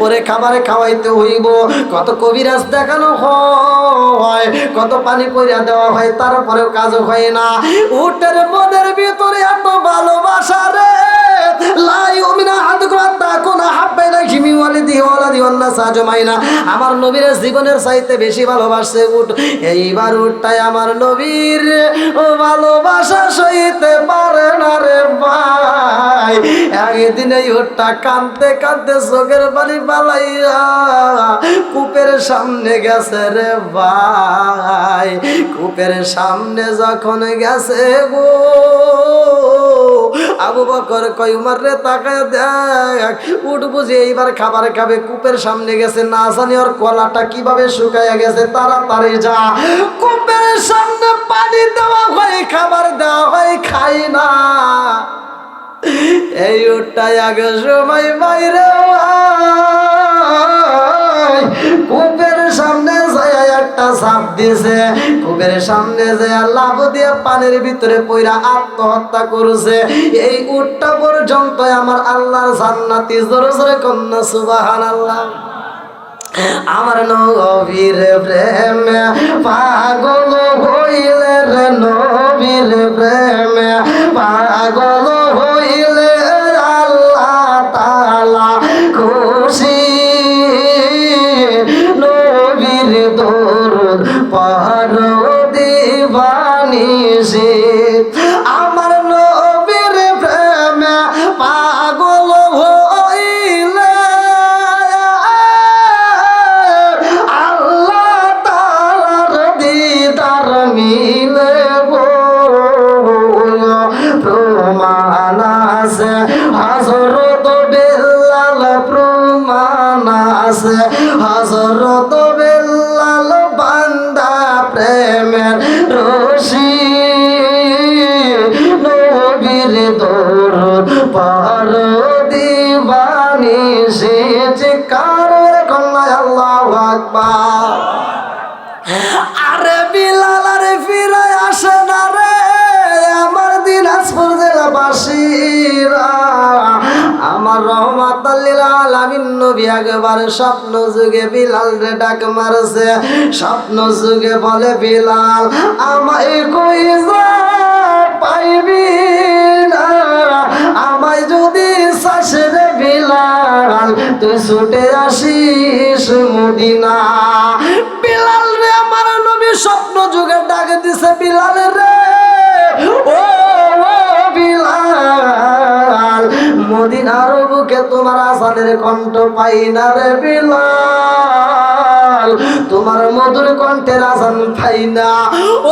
ওরে খাবার খাওয়াইতে হইব। কত কবিরাজ দেখানো হয়, কত পানি পরিয়া দেওয়া হয়, তারপরেও কাজ হয় না। উটের মনের ভিতরে এত ভালোবাসা রে, আমার নবীর জীবনের চাইতে বেশি ভালোবাসছে উট। এইবার উটটাই আমার নবীর ভালোবাসা সইতে পারে না রে ভাই। একদিন এই উটটা কাঁদতে কাঁদতে চোখের পানি পালাইয়া কূপের সামনে গেছে রে ভাই। কূপের সামনে যখন গেছে গো, আবু বকর কয়, উমর রে তাকায় দেখ, উঠ বুঝি এইবার খাবার খাবে, কূপের সামনে গেছে, না জানি ওর কলাটা কিভাবে শুকাইয়া গেছে। তাড়াতাড়ি যা, কূপের সামনে পানি দেওয়া হয়, খাবার দেওয়া হয়, খাই না। এই উঠটাই আগে সময় বাইরে কূপের সামনে যায় একটা সাপ দিছে, কূপের সামনে যায় লাভ দিয়ে পানির ভিতরে পইরা আত্মহত্যা করছে। এই উটটা পর্যন্ত আমার আল্লাহর জান্নাতি। জোরে জোরে কন্যা সুবহানাল্লাহ। আমার নবীর প্রেমে পাগল হইলে রে, নবীর প্রেমে পাগল হইলে আল্লাহ হযরত বেলাল বান্দা প্রেমের রশি নবীর দরুদ পার দিবানি সে চিৎকার কন্যা আল্লাহু আকবার। আরে বিলাল আরে ফিরে আসে না রে আমার দিনাজপুর জেলাবাসীরা, আমার রহমাতুল লিল আলামিন নবী একবার স্বপ্ন যুগে বিলাল রে ডাক মারছে। স্বপ্ন যুগে বলে বিলাল আমায় কই যা পাইবি না, আমায় যদি চাস রে বিলাল তুই ছুটে আসিস মদিনা। বিলাল রে আমার নবী স্বপ্ন যুগে ডাক দিছে বিলাল রে ও বিলাল মদিনার বুকে তোমার আজানের কণ্ঠ পাই না রে বিলাল, তোমার মধুর কণ্ঠের আজান পাই না।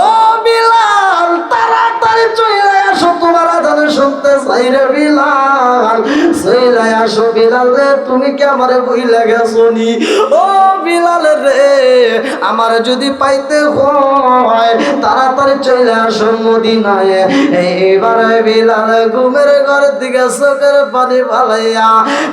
ও বিলাল তাড়াতাড়ি চলে আসো তোমার আজান শুনতে চাই রে বিলাল, চলে আসো বিলাল রে তুমি কি আমারে ভুইলা গেছো নি? ও বিলাল রে আমার যদি পাইতে হয় তাড়াতাড়ি চলে আসো মদিনায়। এইবার বিলাল ঘুমের ঘর দিকে চোখের পানি ফালাইয়া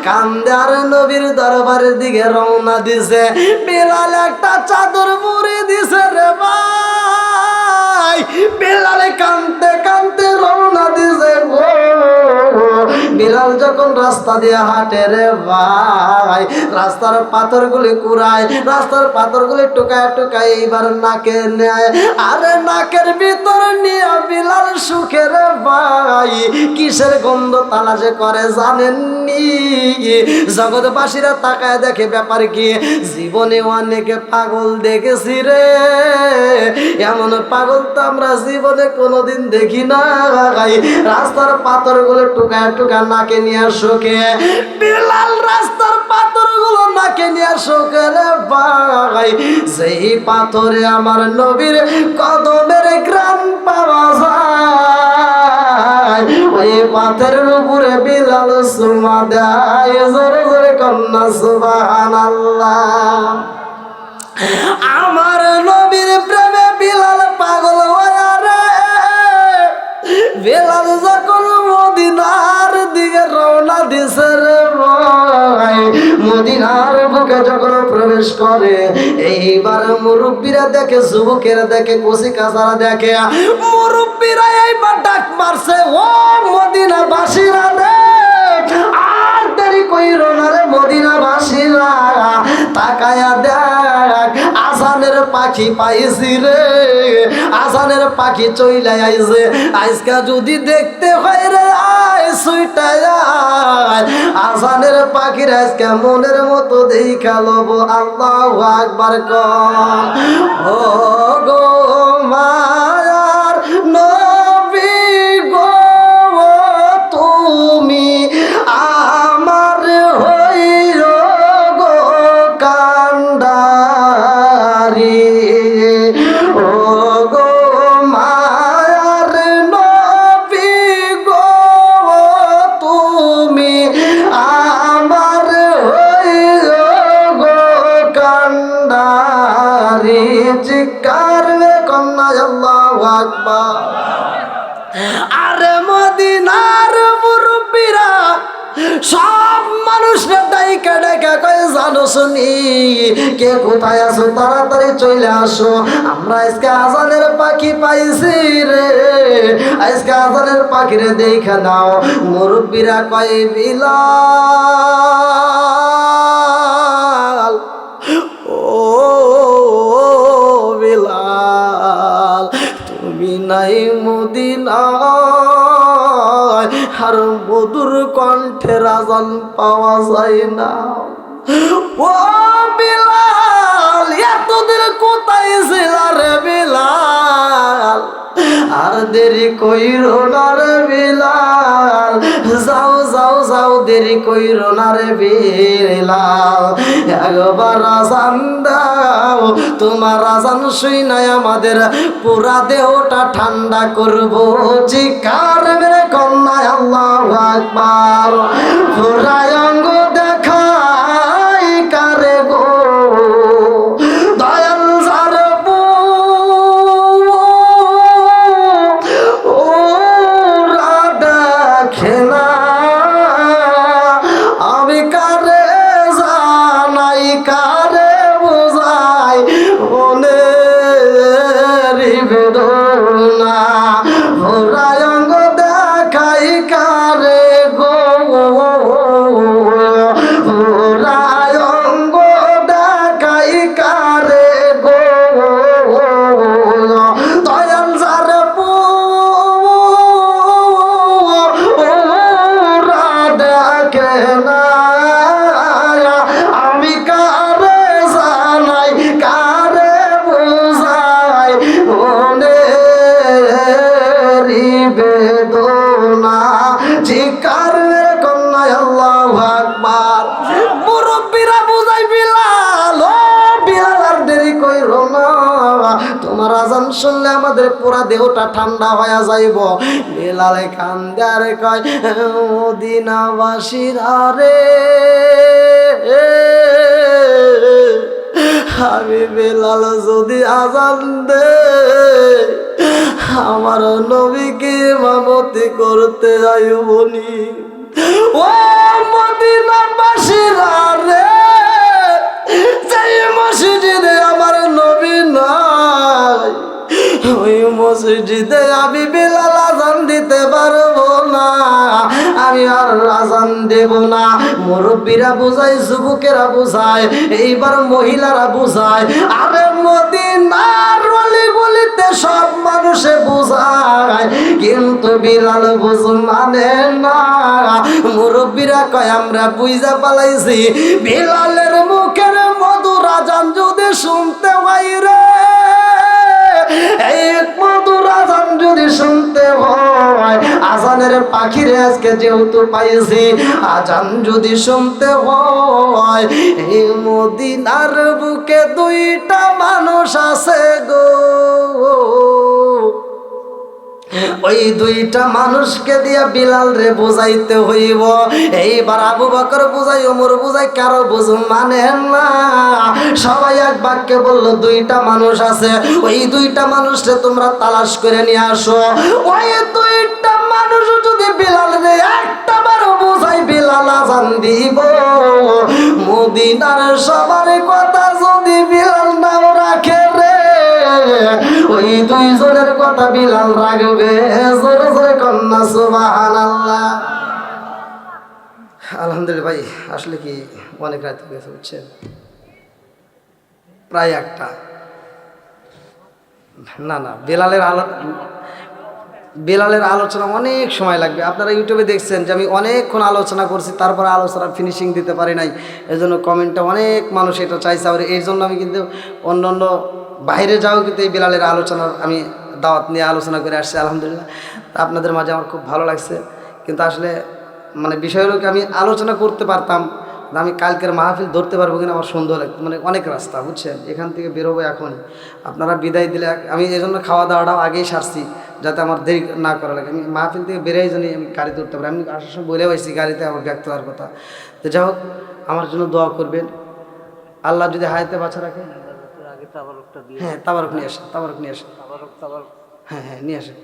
কান্দে আর নবীর দরবারের দিকে রওনা দিছে। বিলাল একটা চাদর মুড়ি দিছে রে ভাই, বিলাল কান্দতে কান্দতে রওনা দিছে গো। বিলাল যখন রাস্তা দিয়ে হাঁটে রে ভাই, রাস্তার পাথরগুলি কুড়ায়, রাস্তার পাথরগুলি টুকায় টুকায় এইবার নাকে নেয়। আরে নাকের ভিতর নিয়ে বিলাল সুখে রে ভাই কিসের গন্ধ তালাশে করে জানেননি? জগৎবাসীরা তাকায় দেখে ব্যাপার কি, জীবনে অনেকে পাগল দেখেছি রে, এমন পাগল তো আমরা জীবনে কোনোদিন দেখি না। রাস্তার পাথরগুলো টুকায় টুকায় নাকে নিয়ে শোকে, বিলাল রাস্তার পাথরগুলো নাকে নিয়ে শোকে রে ভাই। সেই পাথরে আমার নবীর কদমের ঘ্রাণ পাওয়া যায়, ওই পাথরের উপরে বিলাল সুমা দেয়। জোরে জোরে কন্যা সুবহানাল্লাহ। আমার নবীর প্রেমে বিলাল পাগল হয়ে রে, বিলাল যখন মদিনার দিকে রওনা দিছে রে ভাই, মদিনার বুকে যখন প্রবেশ করে এইবার মুরব্বীরা দেখে, যুবকেরা দেখে, কচি কাচারা দেখে, মুরব্বীরা এইবার ডাক মারছে ও মদিনাবাসীরা রে, আর দেরি কইরো না রে মদিনাবাসীরা, তাকায়া দেখ আজানের পাখি পাইছি রে, আজানের পাখি চইলা আইছে। আজকা যদি দেখতে হয় রে আয় সুইটায় আজানের পাখির আজকে মনের মতো দেখা লব। আল্লাহু আকবার কম। ও গো মায়ার নবী গো তুমি আমার হইও গো কান্ডারি, ও গো মায়ার নবী গো তুমি আমার হইও গো কান্ডারি। চিৎকার কন্যা আল্লাহু আকবার। আরে মদিনার মুরব্বীরা সব মানুষরা ডাইকা ডাইকা কয়ে জানো শুনি কে কোথায় আছো তাড়াতাড়ি চলে আসো, আমরা আজকে আজানের পাখি পাইছি রে, আজকে আজানের পাখিরে দেখা নাও। মুরব্বীরা কয়ে বিলাল ও বিলাল তুমি নাই মদিনায় আর মধুর কণ্ঠের আজান পাওয়া যায় না। ও বিলাল এতদিন কোথায় ছিল রে বিলাল, আর দেরি কইরো না রে বিলাল, যাও যাও যাও দেরি কইরো না রে বিলাল, একবার আজান দাও, তোমার আজান শুনাই আমাদের পুরা দেহটা ঠান্ডা করবো। চিৎকার মেরে কন্যা আল্লাহু আকবার। পুরা অঙ্গ দেখাই কারে গো আজান শুনলে আমাদের পুরা দেহটা ঠান্ডা হয়ে যাইব। বেলালে কান্দে আর কয় মদিনাবাসীরা রে, আমি বেলাল যদি আজান দে আমার নবীকে ইমামতি করতে যাইবনি। ও মদিনাবাসীরা রে, যেই মসজিদে আমার নবী নাই ওই মসজিদে আমি বেলাল আজান দিতে পারবো না, আমি আর আজান দেব না। মুরব্বীরা বুঝায়, যুবকেরা বুঝায়, এইবার মহিলারা বুঝায়, আরে মদিনার অলি গলিতে সব মানুষে বুঝায়, কিন্তু বেলাল বুঝ মানে না। মুরব্বীরা কয় আমরা বুঝা পালাইছি, বেলালের মুখের মধুর আজান যদি শুনতে হয় রে, এই মধুর আজান যদি শুনতে হয়, আজানের পাখিরে আজকে যেহেতু পাইছি, আজান যদি শুনতে হয়, এই মদিনার বুকে দুইটা মানুষ আছে গো, ওই দুইটা মানুষকে দিয়া বিলাল রে বুঝাইতে হইব। এইবার আবু বকর বুঝাই, ওমর বুঝাই, কারো বুঝ মানে না। সবাই এক বাক্যে বলল দুইটা মানুষ আছে, ওই দুইটা মানুষকে তোমরা তালাশ করে নিয়ে আসো। ওই দুইটা মানুষ যদি বিলাল রে একটা বার বুঝাই, বিলাল আজান দিব। মদিনার সবার কথা যদি বিলাল নাও রাখে রে, ওই দুইজনের কথা বিলাল রাখবে। জোরে জোরে কন্যা সুবহানাল্লাহ। আলহামদুলিল্লাহ ভাই, আসলে কি অনেক রাত হয়ে গেছে বুঝছেন, প্রায় একটা। না না, বেলালের আলোচনা অনেক সময় লাগবে। আপনারা ইউটিউবে দেখছেন যে আমি অনেকক্ষণ আলোচনা করছি, তারপরে আলোচনা ফিনিশিং দিতে পারি নাই। এই জন্য কমেন্টটা অনেক মানুষ এটা চাইছে। আর এই জন্য আমি কিন্তু অন্য অন্য বাইরে যাও কিন্তু এই বেলালের আলোচনার আমি দাওয়াত নিয়ে আলোচনা করে আসছি। আলহামদুলিল্লাহ, আপনাদের মাঝে আমার খুব ভালো লাগছে। কিন্তু আসলে মানে বিষয় হলো কি, আমি আলোচনা করতে পারতাম, আমি কালকের মাহফিল ধরতে পারবো কিনা আমার সন্দেহ লাগতো। মানে অনেক রাস্তা বুঝছেন, এখান থেকে বেরোবো এখন, আপনারা বিদায় দিলে আমি এই জন্য খাওয়া দাওয়াটাও আগেই সারছি, যাতে আমার দেরি না করা লাগে। আমি মাহফিল থেকে বেরোই জানি আমি গাড়ি ধরতে পারি। আমি আসার সময় বলে পাইছি গাড়িতে আমার ব্যক্ত হওয়ার কথা। তো যাই হোক, আমার জন্য দোয়া করবেন, আল্লাহ যদি হায়াতে বাঁচা রাখে। হ্যাঁ, তাবারক নিয়ে আসেন, তাবারক নিয়ে আসেন। হ্যাঁ হ্যাঁ, নিয়ে আসেন।